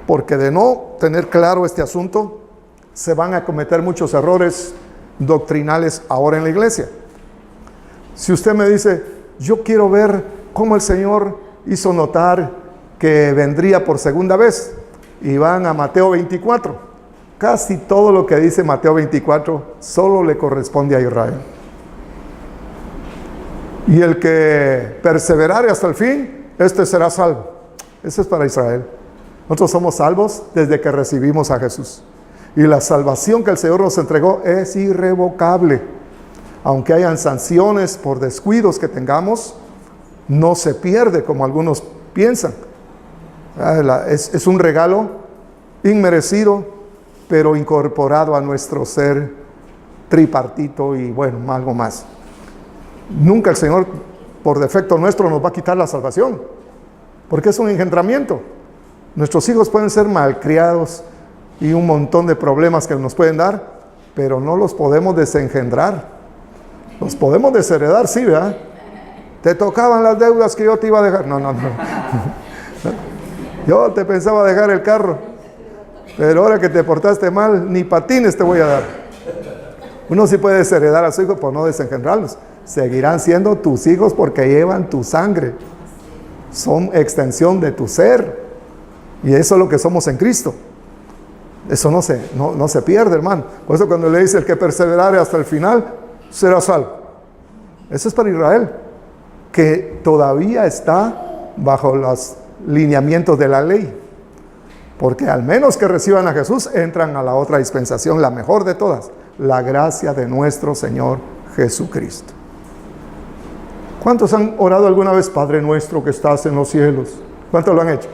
porque de no tener claro este asunto, se van a cometer muchos errores doctrinales ahora en la iglesia. Si usted me dice, yo quiero ver cómo el Señor hizo notar que vendría por segunda vez, y van a Mateo 24, casi todo lo que dice Mateo 24 solo le corresponde a Israel. Y el que perseverare hasta el fin, este será salvo. Eso es para Israel. Nosotros somos salvos desde que recibimos a Jesús. Y la salvación que el Señor nos entregó es irrevocable. Aunque hayan sanciones por descuidos que tengamos, no se pierde como algunos piensan. Es un regalo inmerecido, pero incorporado a nuestro ser tripartito y bueno, algo más. Nunca el Señor, por defecto nuestro, nos va a quitar la salvación, porque es un engendramiento. Nuestros hijos pueden ser malcriados y un montón de problemas que nos pueden dar, pero no los podemos desengendrar. Los podemos desheredar, sí, ¿verdad? Te tocaban las deudas que yo te iba a dejar. No. Yo te pensaba dejar el carro, pero ahora que te portaste mal, ni patines te voy a dar. Uno sí puede desheredar a su hijo por no desengendrarlos, seguirán siendo tus hijos porque llevan tu sangre. Son extensión de tu ser. Y eso es lo que somos en Cristo. Eso no se pierde, hermano. Por eso cuando le dice el que perseverare hasta el final, será salvo. Eso es para Israel, que todavía está bajo los lineamientos de la ley. Porque al menos que reciban a Jesús, entran a la otra dispensación, la mejor de todas, la gracia de nuestro Señor Jesucristo. ¿Cuántos han orado alguna vez, Padre nuestro que estás en los cielos? ¿Cuántos lo han hecho?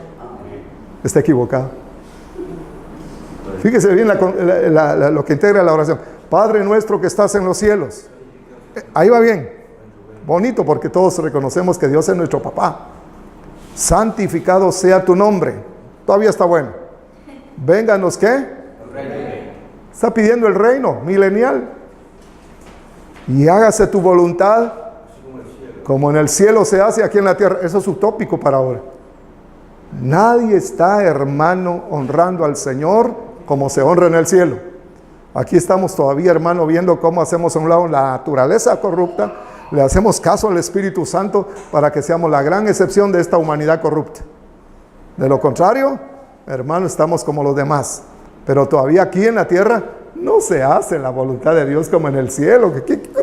Está equivocado. Fíjese bien lo que integra la oración. Padre nuestro que estás en los cielos. Ahí va bien. Bonito, porque todos reconocemos que Dios es nuestro papá. Santificado sea tu nombre. Todavía está bueno. Vénganos, ¿qué? Está pidiendo el reino milenial. Y hágase tu voluntad como en el cielo se hace aquí en la tierra. Eso es utópico para ahora. Nadie está, hermano, honrando al Señor como se honra en el cielo. Aquí estamos todavía, hermano, viendo cómo hacemos a un lado la naturaleza corrupta, le hacemos caso al Espíritu Santo para que seamos la gran excepción de esta humanidad corrupta. De lo contrario, hermano, estamos como los demás. Pero todavía aquí en la tierra no se hace la voluntad de Dios como en el cielo.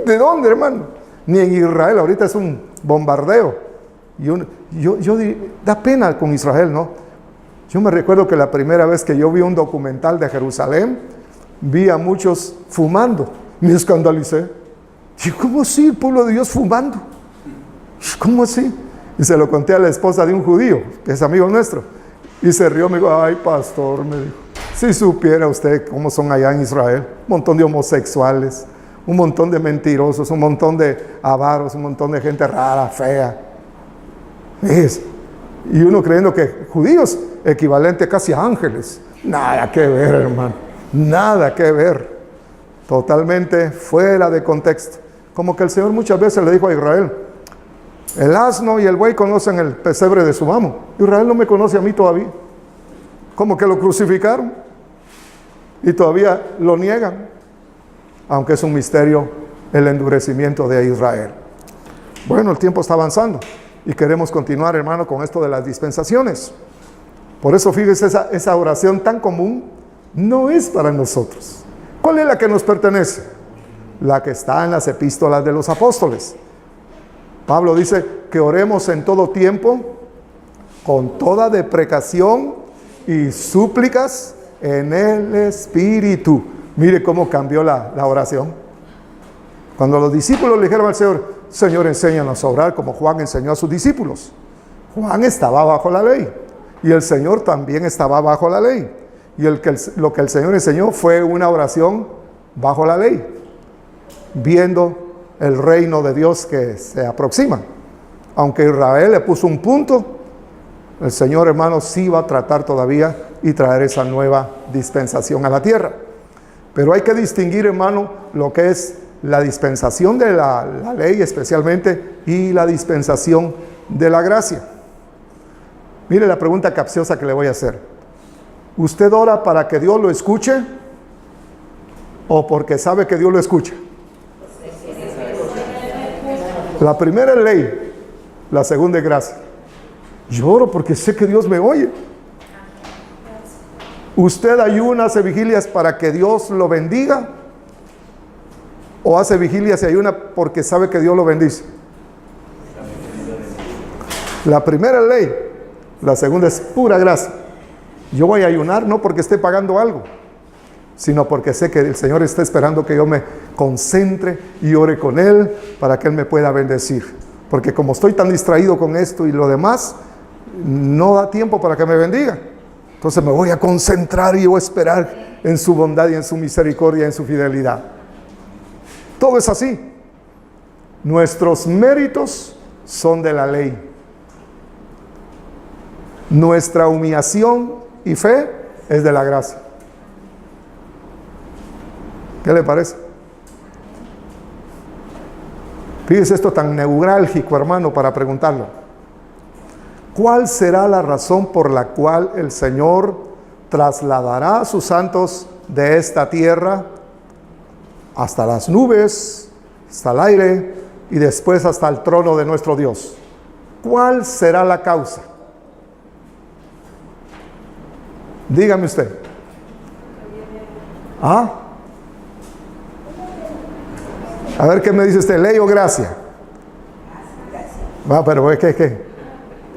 ¿De dónde, hermano? Ni en Israel, ahorita es un bombardeo. Da pena con Israel, ¿no? Yo me recuerdo que la primera vez que yo vi un documental de Jerusalén, vi a muchos fumando. Me escandalicé. Y ¿cómo así el pueblo de Dios fumando? ¿Cómo así? Y se lo conté a la esposa de un judío, que es amigo nuestro. Y se rió, me dijo, ay pastor, me dijo, si supiera usted cómo son allá en Israel, un montón de homosexuales, un montón de mentirosos, un montón de avaros, un montón de gente rara, fea. Y uno creyendo que judíos, equivalente casi a ángeles. Nada que ver, hermano, nada que ver. Totalmente fuera de contexto. Como que el Señor muchas veces le dijo a Israel, el asno y el buey conocen el pesebre de su amo. Israel no me conoce a mí todavía. Como que lo crucificaron y todavía lo niegan. Aunque es un misterio el endurecimiento de Israel. Bueno, el tiempo está avanzando y queremos continuar, hermano, con esto de las dispensaciones. Por eso, fíjese, esa oración tan común no es para nosotros. ¿Cuál es la que nos pertenece? La que está en las epístolas de los apóstoles. Pablo dice que oremos en todo tiempo, con toda deprecación y súplicas en el Espíritu. Mire cómo cambió la oración. Cuando los discípulos le dijeron al Señor, Señor, enséñanos a orar como Juan enseñó a sus discípulos. Juan estaba bajo la ley y el Señor también estaba bajo la ley. Y lo que el Señor enseñó fue una oración bajo la ley, viendo el reino de Dios que se aproxima. Aunque Israel le puso un punto, el Señor, hermano, sí va a tratar todavía y traer esa nueva dispensación a la tierra. Pero hay que distinguir, hermano, lo que es la dispensación de la ley especialmente y la dispensación de la gracia. Mire la pregunta capciosa que le voy a hacer. ¿Usted ora para que Dios lo escuche o porque sabe que Dios lo escucha? La primera es ley, la segunda es gracia. Yo oro porque sé que Dios me oye. ¿Usted ayuna, hace vigilias para que Dios lo bendiga? ¿O hace vigilias y ayuna porque sabe que Dios lo bendice? La primera es ley, la segunda es pura gracia. Yo voy a ayunar no porque esté pagando algo, sino porque sé que el Señor está esperando que yo me concentre y ore con Él para que Él me pueda bendecir. Porque como estoy tan distraído con esto y lo demás, no da tiempo para que me bendiga. Entonces me voy a concentrar y voy a esperar en su bondad y en su misericordia y en su fidelidad. Todo es así. Nuestros méritos son de la ley. Nuestra humillación y fe es de la gracia. ¿Qué le parece? Fíjese esto tan neurálgico, hermano, para preguntarlo. ¿Cuál será la razón por la cual el Señor trasladará a sus santos de esta tierra hasta las nubes, hasta el aire y después hasta el trono de nuestro Dios. ¿Cuál será la causa? Dígame usted. ¿Ah? A ver qué me dice usted, ¿ley o gracia? Va, pero ¿qué?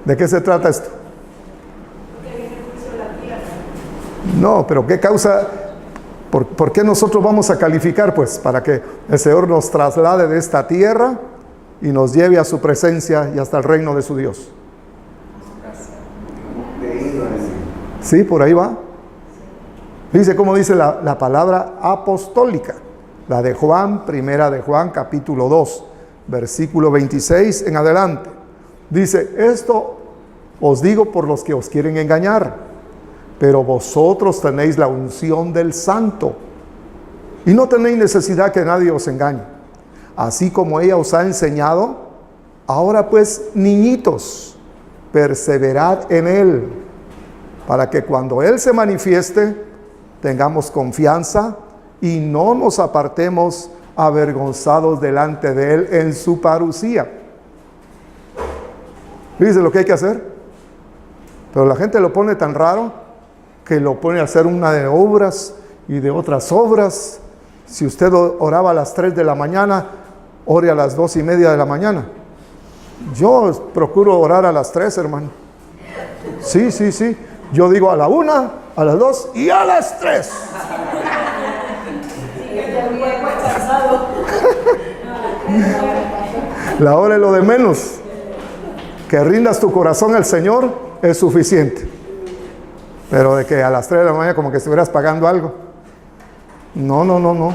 ¿De qué se trata esto? No, pero ¿qué causa? ¿Por qué nosotros vamos a calificar? Pues para que el Señor nos traslade de esta tierra y nos lleve a su presencia y hasta el reino de su Dios. Sí, por ahí va. Dice cómo dice la palabra apostólica, la de Juan, primera de Juan, capítulo 2, versículo 26 en adelante. Dice, esto os digo por los que os quieren engañar, pero vosotros tenéis la unción del Santo y no tenéis necesidad que nadie os engañe. Así como ella os ha enseñado, ahora pues, niñitos, perseverad en Él, para que cuando Él se manifieste, tengamos confianza y no nos apartemos avergonzados delante de Él en su parucía. Fíjese lo que hay que hacer. Pero la gente lo pone tan raro que lo pone a hacer una de obras y de otras obras. Si usted oraba a las 3 de la mañana, ore a las 2:30 de la mañana. Yo procuro orar a las 3, hermano. Sí. Yo digo a la 1, a las 2 y a las 3. La hora es lo de menos. Que rindas tu corazón al Señor es suficiente. Pero de que a las 3 de la mañana como que estuvieras pagando algo. No.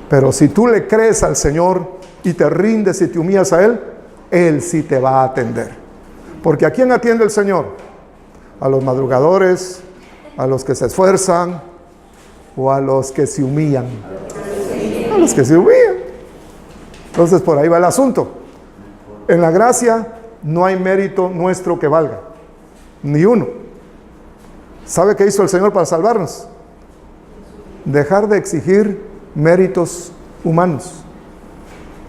Pero si tú le crees al Señor y te rindes y te humillas a Él, Él sí te va a atender. Porque ¿a quién atiende el Señor? A los madrugadores, a los que se esfuerzan o a los que se humillan. A los que se humillan. Entonces por ahí va el asunto. En la gracia no hay mérito nuestro que valga, ni uno. ¿Sabe qué hizo el Señor para salvarnos? Dejar de exigir méritos humanos.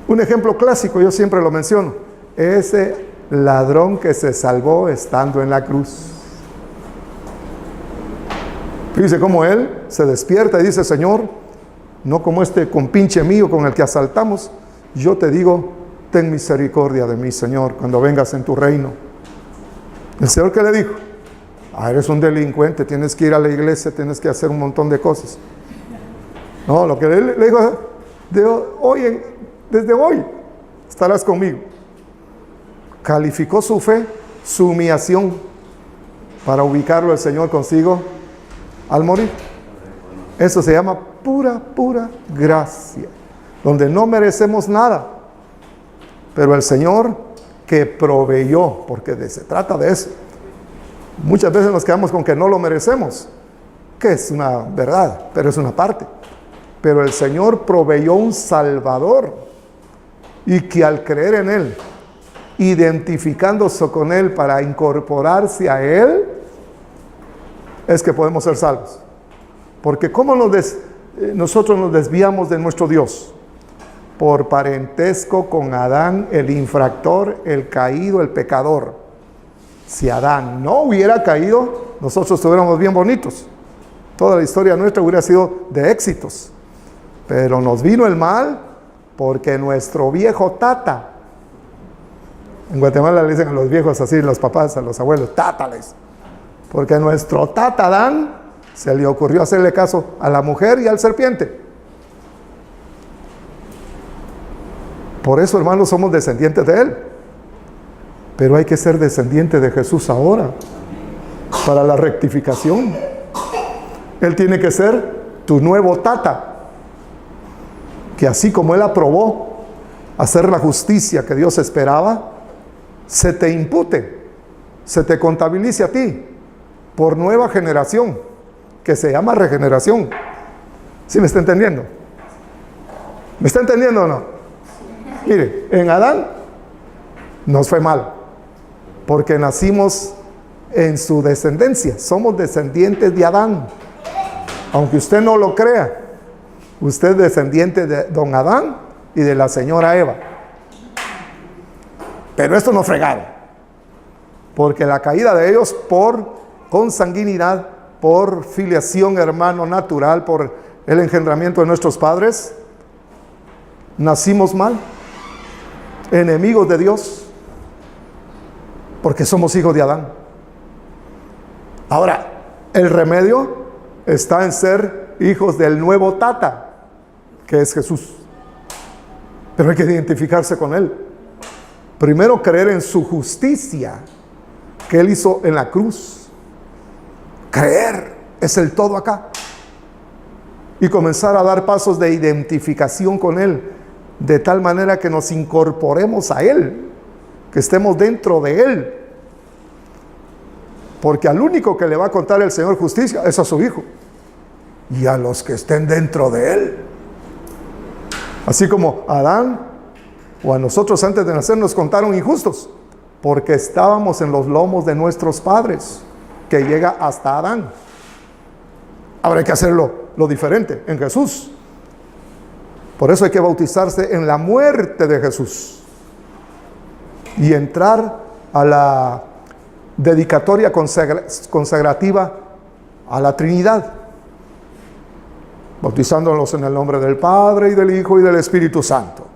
Un ejemplo clásico, yo siempre lo menciono, ese ladrón que se salvó estando en la cruz. Fíjese cómo él se despierta y dice, Señor, no como este compinche mío con el que asaltamos, yo te digo, ten misericordia de mí, Señor, cuando vengas en tu reino. ¿El Señor qué le dijo? Eres un delincuente, tienes que ir a la iglesia, tienes que hacer un montón de cosas. No, lo que le dijo, desde hoy estarás conmigo. Calificó su fe, su humillación, para ubicarlo el Señor consigo al morir. Eso se llama pura gracia, donde no merecemos nada. Pero el Señor que proveyó, porque se trata de eso. Muchas veces nos quedamos con que no lo merecemos, que es una verdad, pero es una parte. Pero el Señor proveyó un Salvador y que al creer en Él, identificándose con Él para incorporarse a Él, es que podemos ser salvos. Porque ¿cómo nosotros nos desviamos de nuestro Dios? Por parentesco con Adán, el infractor, el caído, el pecador. Si Adán no hubiera caído, nosotros estuviéramos bien bonitos. Toda la historia nuestra hubiera sido de éxitos. Pero nos vino el mal porque nuestro viejo tata, en Guatemala le dicen a los viejos así, los papás, a los abuelos, tátales. Porque nuestro tata Adán se le ocurrió hacerle caso a la mujer y al serpiente. Por eso, hermanos, somos descendientes de Él. Pero hay que ser descendiente de Jesús ahora, para la rectificación. Él tiene que ser tu nuevo tata, que así como Él aprobó hacer la justicia que Dios esperaba, se te impute, se te contabilice a ti, por nueva generación, que se llama regeneración. ¿Sí me está entendiendo? ¿Me está entendiendo o no? Mire, en Adán nos fue mal, porque nacimos en su descendencia, somos descendientes de Adán. Aunque usted no lo crea, usted es descendiente de don Adán y de la señora Eva. Pero esto no fregaron, porque la caída de ellos por consanguinidad, por filiación hermano natural, por el engendramiento de nuestros padres, nacimos mal, enemigos de Dios, porque somos hijos de Adán. Ahora, el remedio está en ser hijos del nuevo Tata, que es Jesús. Pero hay que identificarse con Él. Primero, creer en su justicia que Él hizo en la cruz. Creer es el todo acá. Y comenzar a dar pasos de identificación con Él, de tal manera que nos incorporemos a Él, que estemos dentro de Él. Porque al único que le va a contar el Señor justicia es a su Hijo y a los que estén dentro de Él. Así como a Adán o a nosotros antes de nacer nos contaron injustos, porque estábamos en los lomos de nuestros padres, que llega hasta Adán. Ahora hay que hacerlo lo diferente en Jesús. Por eso hay que bautizarse en la muerte de Jesús y entrar a la dedicatoria consagrativa a la Trinidad, bautizándolos en el nombre del Padre y del Hijo y del Espíritu Santo,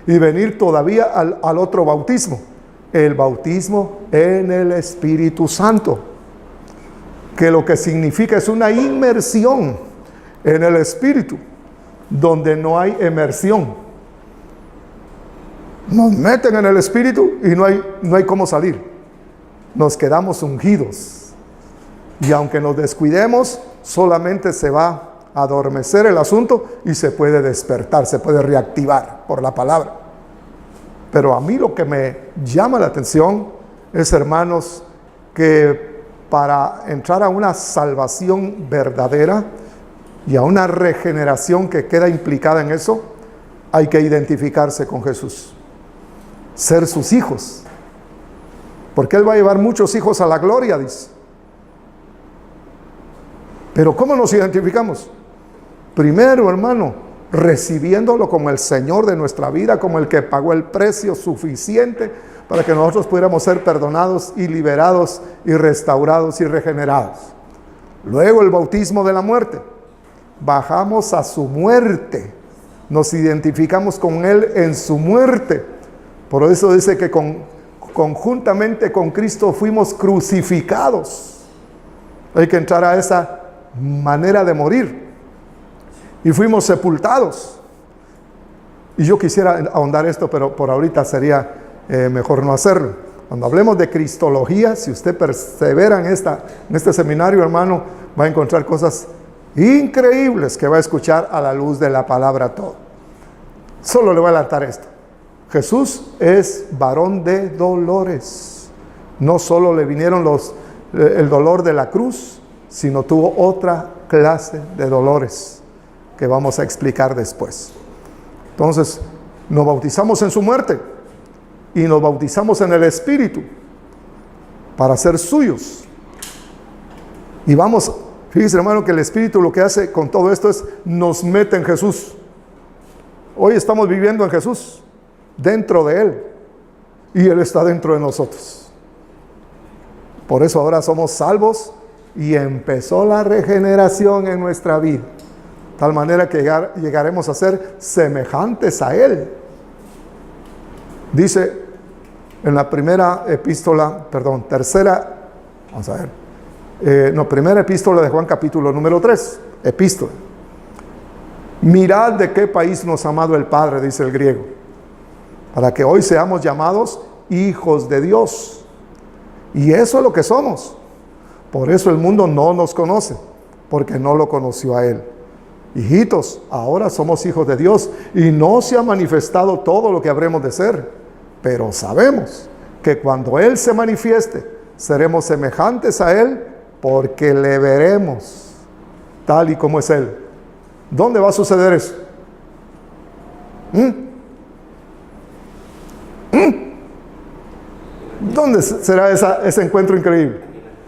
y venir todavía al otro bautismo, el bautismo en el Espíritu Santo, que lo que significa es una inmersión en el Espíritu, donde no hay emersión. Nos meten en el Espíritu y no hay cómo salir. Nos quedamos ungidos, y aunque nos descuidemos, solamente se va a adormecer el asunto y se puede despertar, se puede reactivar por la palabra. Pero a mí lo que me llama la atención es, hermanos, que para entrar a una salvación verdadera y a una regeneración que queda implicada en eso, hay que identificarse con Jesús, ser sus hijos, porque Él va a llevar muchos hijos a la gloria, dice. Pero ¿cómo nos identificamos? Primero, hermano, recibiéndolo como el Señor de nuestra vida, como el que pagó el precio suficiente para que nosotros pudiéramos ser perdonados y liberados y restaurados y regenerados. Luego el bautismo de la muerte. Bajamos a su muerte. Nos identificamos con Él en su muerte. Por eso dice que conjuntamente con Cristo fuimos crucificados. Hay que entrar a esa manera de morir. Y fuimos sepultados. Y yo quisiera ahondar esto, pero por ahorita sería mejor no hacerlo. Cuando hablemos de cristología, si usted persevera en este seminario, hermano, va a encontrar cosas increíbles que va a escuchar a la luz de la palabra todo. Solo le voy a adelantar esto. Jesús es varón de dolores. No solo le vinieron el dolor de la cruz, sino tuvo otra clase de dolores que vamos a explicar después. Entonces, nos bautizamos en su muerte y nos bautizamos en el Espíritu para ser suyos. Y vamos, fíjese, hermano, que el Espíritu lo que hace con todo esto es nos mete en Jesús. Hoy estamos viviendo en Jesús, dentro de Él, y Él está dentro de nosotros. Por eso ahora somos salvos y empezó la regeneración en nuestra vida, tal manera que llegaremos a ser semejantes a Él. Dice en la primera epístola de Juan, capítulo número 3, epístola. Mirad de qué país nos ha amado el Padre, dice el griego, para que hoy seamos llamados hijos de Dios. Y eso es lo que somos. Por eso el mundo no nos conoce, porque no lo conoció a Él. Hijitos, ahora somos hijos de Dios y no se ha manifestado todo lo que habremos de ser, pero sabemos que cuando Él se manifieste, seremos semejantes a Él, porque le veremos tal y como es Él. ¿Dónde va a suceder eso? ¿Dónde será ese encuentro increíble?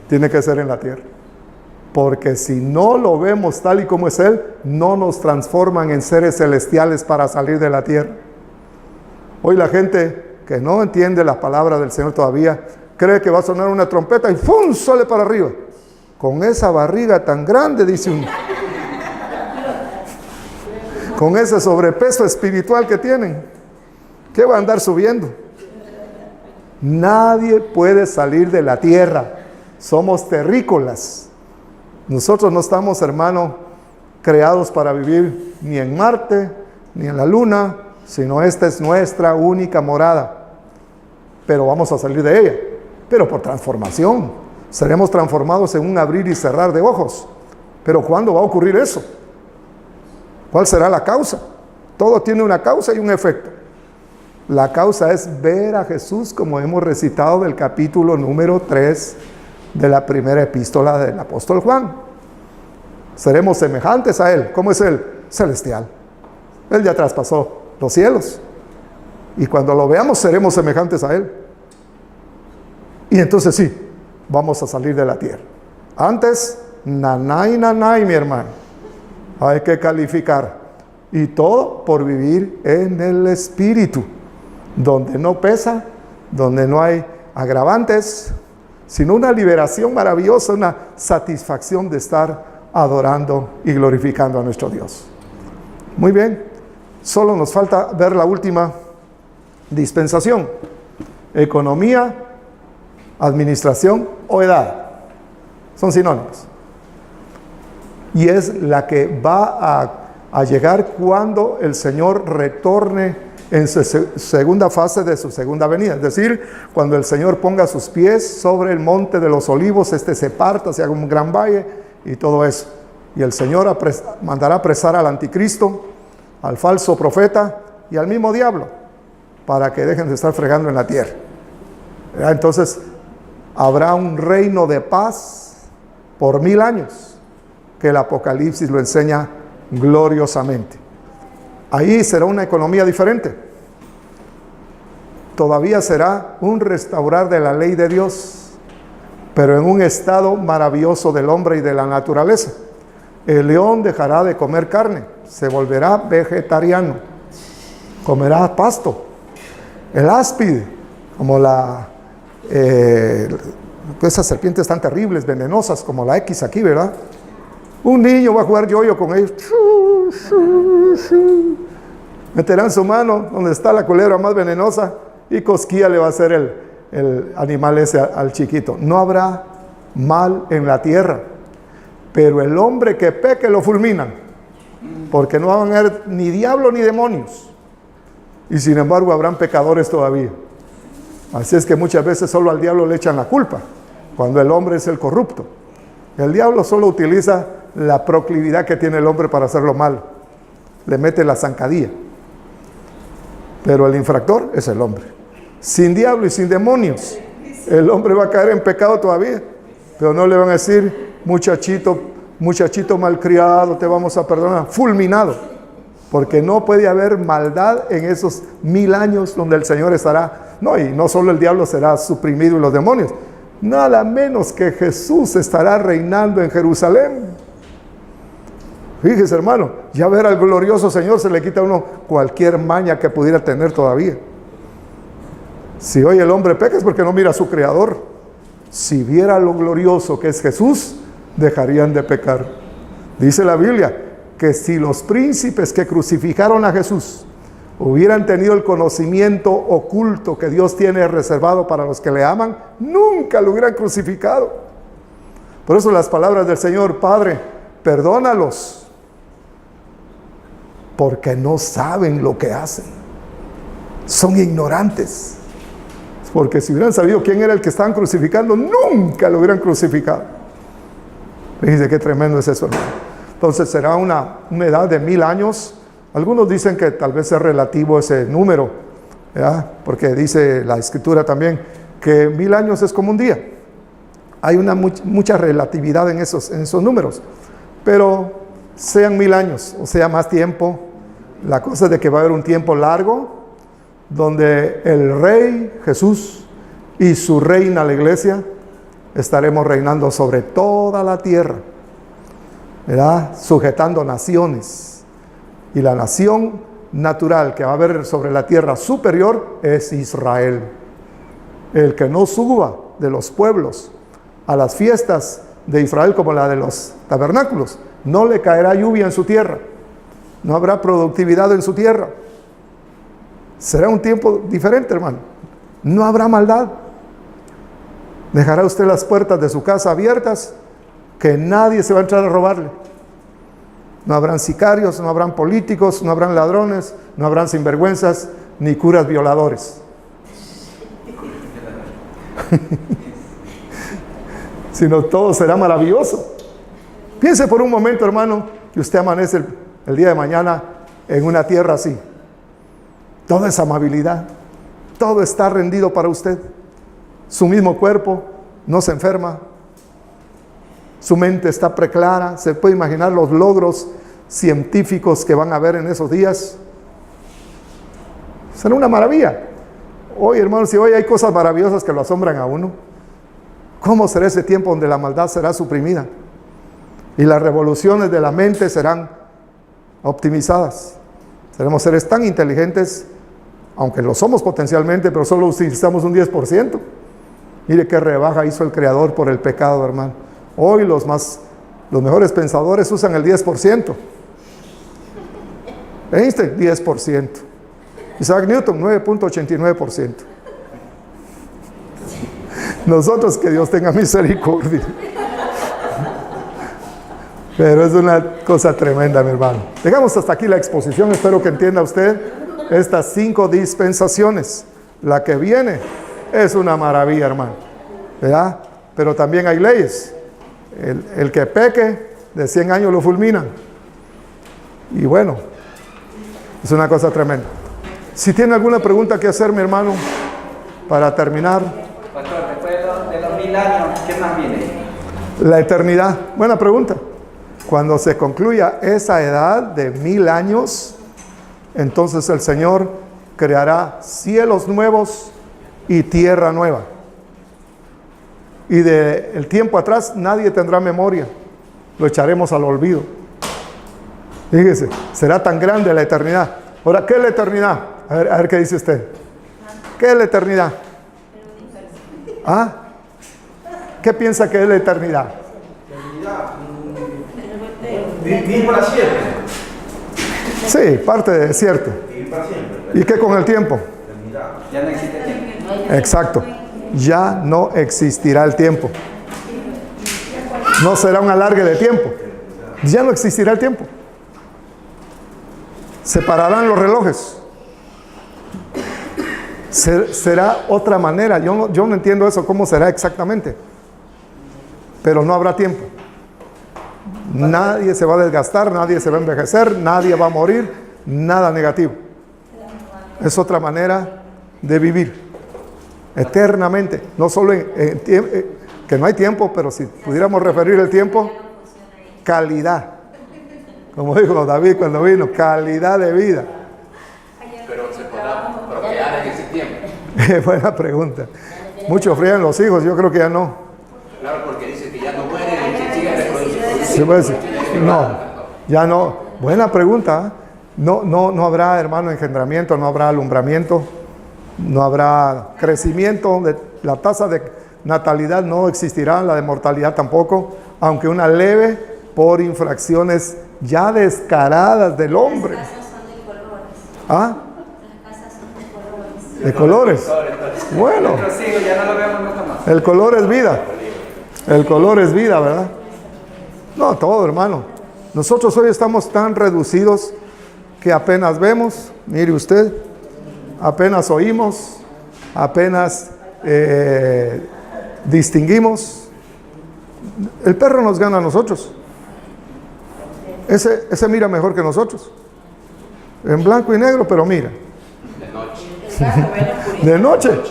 Tiene que ser en la tierra. Porque si no lo vemos tal y como es Él, no nos transforman en seres celestiales para salir de la tierra. Hoy la gente que no entiende la palabra del Señor todavía, cree que va a sonar una trompeta y ¡fum! Sale para arriba. Con esa barriga tan grande, dice uno. Con ese sobrepeso espiritual que tienen, ¿qué va a andar subiendo? Nadie puede salir de la tierra. Somos terrícolas. Nosotros no estamos, hermano, creados para vivir ni en Marte, ni en la Luna, sino esta es nuestra única morada. Pero vamos a salir de ella, pero por transformación. Seremos transformados en un abrir y cerrar de ojos. Pero ¿cuándo va a ocurrir eso? ¿Cuál será la causa? Todo tiene una causa y un efecto. La causa es ver a Jesús, como hemos recitado del capítulo número 3 de la primera epístola del apóstol Juan. Seremos semejantes a Él. ¿Cómo es Él? Celestial. Él ya traspasó los cielos. Y cuando lo veamos, seremos semejantes a Él. Y entonces sí, vamos a salir de la tierra. Antes, nanay, mi hermano. Hay que calificar. Y todo por vivir en el Espíritu, donde no pesa, donde no hay agravantes, sino una liberación maravillosa, una satisfacción de estar adorando y glorificando a nuestro Dios. Muy bien, solo nos falta ver la última dispensación: economía, administración o edad. Son sinónimos. Y es la que va a llegar cuando el Señor retorne en su segunda fase de su segunda venida. Es decir, cuando el Señor ponga sus pies sobre el monte de los olivos, se parta, se haga un gran valle y todo eso. Y el Señor mandará apresar al anticristo, al falso profeta y al mismo diablo, para que dejen de estar fregando en la tierra. Entonces, habrá un reino de paz por 1000 años, que el Apocalipsis lo enseña gloriosamente. Ahí será una economía diferente. Todavía será un restaurar de la ley de Dios, pero en un estado maravilloso del hombre y de la naturaleza. El león dejará de comer carne, se volverá vegetariano, comerá pasto. El áspide, como esas serpientes tan terribles, venenosas, como la X aquí, ¿verdad? Un niño va a jugar yoyo con ellos. Meterán su mano donde está la culebra más venenosa y cosquilla le va a hacer el animal ese al chiquito. No habrá mal en la tierra, pero el hombre que peque lo fulminan, porque no van a haber ni diablo ni demonios, y sin embargo habrán pecadores todavía. Así es que muchas veces solo al diablo le echan la culpa, cuando el hombre es el corrupto. El diablo solo utiliza la proclividad que tiene el hombre para hacer lo malo, le mete la zancadilla, pero el infractor es el hombre. Sin diablo y sin demonios, el hombre va a caer en pecado todavía, pero no le van a decir: muchachito malcriado, te vamos a perdonar. Fulminado, porque no puede haber maldad en esos 1000 años donde el Señor estará. No, y no solo el diablo será suprimido y los demonios, nada menos que Jesús estará reinando en Jerusalén. Fíjese, hermano, ya ver al glorioso Señor se le quita a uno cualquier maña que pudiera tener todavía. Si hoy el hombre peca es porque no mira a su Creador. Si viera lo glorioso que es Jesús, dejarían de pecar. Dice la Biblia que si los príncipes que crucificaron a Jesús hubieran tenido el conocimiento oculto que Dios tiene reservado para los que le aman, nunca lo hubieran crucificado. Por eso las palabras del Señor: Padre, perdónalos, porque no saben lo que hacen. Son ignorantes. Porque si hubieran sabido quién era el que estaban crucificando, nunca lo hubieran crucificado. Fíjense qué tremendo es eso, hermano. Entonces será una edad de 1000 años. Algunos dicen que tal vez es relativo ese número, ¿verdad? Porque dice la Escritura también que 1000 años es como un día. Hay mucha relatividad en esos números. Pero sean 1000 años, o sea, más tiempo, la cosa es de que va a haber un tiempo largo donde el Rey Jesús y su reina, la iglesia, estaremos reinando sobre toda la tierra, ¿verdad? Sujetando naciones. Y la nación natural que va a haber sobre la tierra superior es Israel. El que no suba de los pueblos a las fiestas de Israel como la de los tabernáculos, no le caerá lluvia en su tierra, no habrá productividad en su tierra. Será un tiempo diferente, hermano. No habrá maldad. Dejará usted las puertas de su casa abiertas, que nadie se va a entrar a robarle. No habrán sicarios, no habrán políticos, no habrán ladrones, no habrán sinvergüenzas, ni curas violadores. Sino todo será maravilloso. Piense por un momento, hermano, que usted amanece el día de mañana en una tierra así. Toda esa amabilidad, todo está rendido para usted. Su mismo cuerpo no se enferma. Su mente está preclara. Se puede imaginar los logros científicos que van a haber en esos días. Será una maravilla. Hoy, hermanos, si hoy hay cosas maravillosas que lo asombran a uno, ¿cómo será ese tiempo donde la maldad será suprimida y las revoluciones de la mente serán optimizadas? Seremos seres tan inteligentes, aunque lo somos potencialmente, pero solo utilizamos un 10%. Mire qué rebaja hizo el Creador por el pecado, hermano. Hoy los mejores pensadores usan el 10%. Einstein, 10%. Isaac Newton, 9.89%. Nosotros, que Dios tenga misericordia. Pero es una cosa tremenda, mi hermano. Dejamos hasta aquí la exposición. Espero que entienda usted estas 5 dispensaciones. La que viene es una maravilla, hermano, ¿verdad? Pero también hay leyes. El que peque, de 100 años lo fulminan. Y bueno, es una cosa tremenda. Si tiene alguna pregunta que hacer, mi hermano, para terminar. Pastor, después de los 1000 años, ¿qué más viene? La eternidad. Buena pregunta. Cuando se concluya esa edad de 1000 años, entonces el Señor creará cielos nuevos y tierra nueva. Y del tiempo atrás nadie tendrá memoria. Lo echaremos al olvido. Fíjese, será tan grande la eternidad. Ahora, ¿qué es la eternidad? A ver qué dice usted. ¿Qué es la eternidad? ¿Ah? ¿Qué piensa que es la eternidad? Vivir para siempre. Sí, parte de cierto. Vivir para siempre. ¿Y qué con el tiempo? Ya no existe tiempo. Exacto. Ya no existirá el tiempo. No será un alargue de tiempo. Ya no existirá el tiempo. Se pararán los relojes. Será otra manera. Yo no entiendo eso, cómo será exactamente. Pero no habrá tiempo. Nadie se va a desgastar, nadie se va a envejecer, nadie va a morir, nada negativo. Es otra manera de vivir eternamente. No solo que no hay tiempo, pero si pudiéramos referir el tiempo, calidad. Como dijo David cuando vino, calidad de vida. Pero se podrá procrear en ese tiempo. Buena pregunta. Muchos frían los hijos, yo creo que ya no. Claro, porque dice que ya no mueren y que siguen reproduciendo. Sí, pues, no, ya no. Buena pregunta. No habrá, hermano, engendramiento, no habrá alumbramiento, no habrá crecimiento. La tasa de natalidad no existirá, la de mortalidad tampoco, aunque una leve por infracciones ya descaradas del hombre. Las casas son de colores. ¿Ah? Las casas son de colores. ¿De colores? Bueno, Nuestros hijos ya no lo vemos nunca más. el color es vida. El color es vida, ¿verdad? No, todo, hermano. Nosotros hoy estamos tan reducidos que apenas vemos, mire usted, apenas oímos, apenas distinguimos. El perro nos gana a nosotros. Ese mira mejor que nosotros. En blanco y negro, pero mira. De noche. De noche.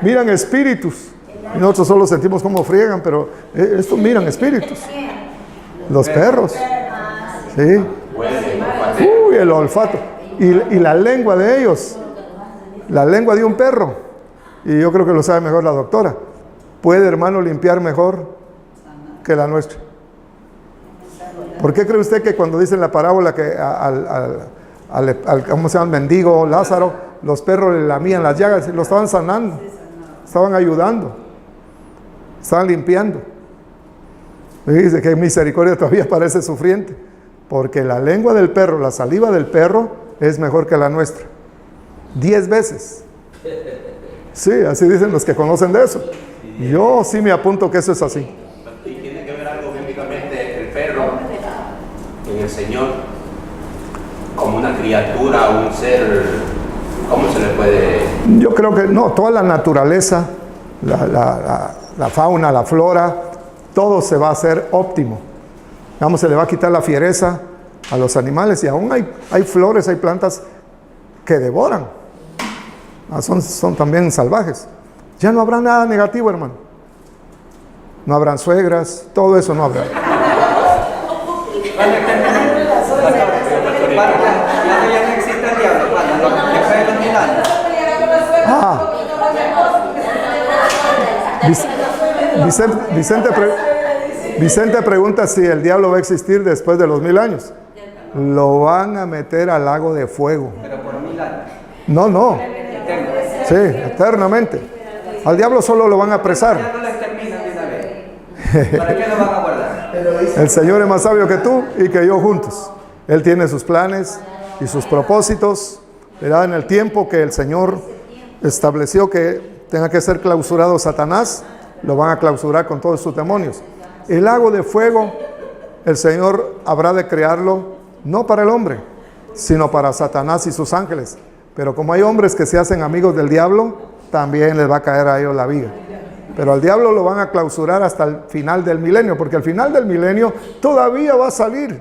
Miran espíritus. Y nosotros solo sentimos cómo friegan, pero estos miran espíritus. Los perros. Sí. Uy, el olfato. Y la lengua de ellos. La lengua de un perro. Y yo creo que lo sabe mejor la doctora. Puede, hermano, limpiar mejor que la nuestra. ¿Por qué cree usted que cuando dicen la parábola que ¿cómo se llama? Mendigo Lázaro, los perros le lamían las llagas y lo estaban sanando, estaban ayudando, estaban limpiando. Y dice que misericordia todavía parece sufriente, porque la lengua del perro, la saliva del perro es mejor que la nuestra, 10 veces. Sí, así dicen los que conocen de eso. Yo sí me apunto que eso es así. Y tiene que ver algo bíblicamente el perro en el Señor como una criatura, un ser, ¿cómo se le puede? Yo creo que no, toda la naturaleza, la fauna, la flora, todo se va a hacer óptimo. Vamos, se le va a quitar la fiereza a los animales y aún hay flores, hay plantas que devoran. Son también salvajes. Ya no habrá nada negativo, hermano. No habrán suegras, todo eso no habrá. Ya no existe el diablo, después de los 1000 años. Vicente pregunta si el diablo va a existir después de los 1000 años. Lo van a meter al lago de fuego. Pero por 1000 años. No. Sí, eternamente. Al diablo solo lo van a apresar. Ya no lo exterminan de una vez. ¿Para qué lo van a guardar? El Señor es más sabio que tú y que yo juntos. Él tiene sus planes y sus propósitos. Verá, en el tiempo que el Señor estableció que tenga que ser clausurado Satanás, lo van a clausurar con todos sus demonios. El lago de fuego, el Señor habrá de crearlo no para el hombre, sino para Satanás y sus ángeles. Pero como hay hombres que se hacen amigos del diablo, también les va a caer a ellos la viga. Pero al diablo lo van a clausurar hasta el final del milenio, porque al final del milenio todavía va a salir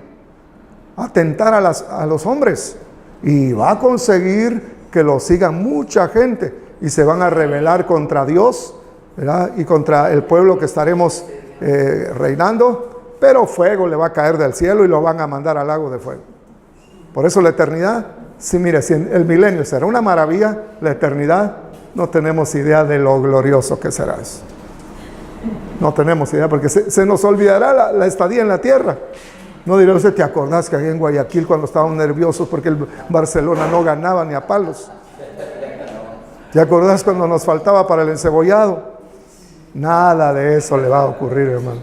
a tentar a los hombres y va a conseguir que lo siga mucha gente y se van a rebelar contra Dios, ¿verdad? Y contra el pueblo que estaremos reinando, pero fuego le va a caer del cielo y lo van a mandar al lago de fuego. Por eso la eternidad, sí, mire, si el milenio será una maravilla, la eternidad no tenemos idea de lo glorioso que será eso. No tenemos idea, porque se nos olvidará la estadía en la tierra. No diré, ¿usted te acordás que ahí en Guayaquil cuando estaban nerviosos porque el Barcelona no ganaba ni a palos? ¿Te acordás cuando nos faltaba para el encebollado? Nada de eso le va a ocurrir, hermano.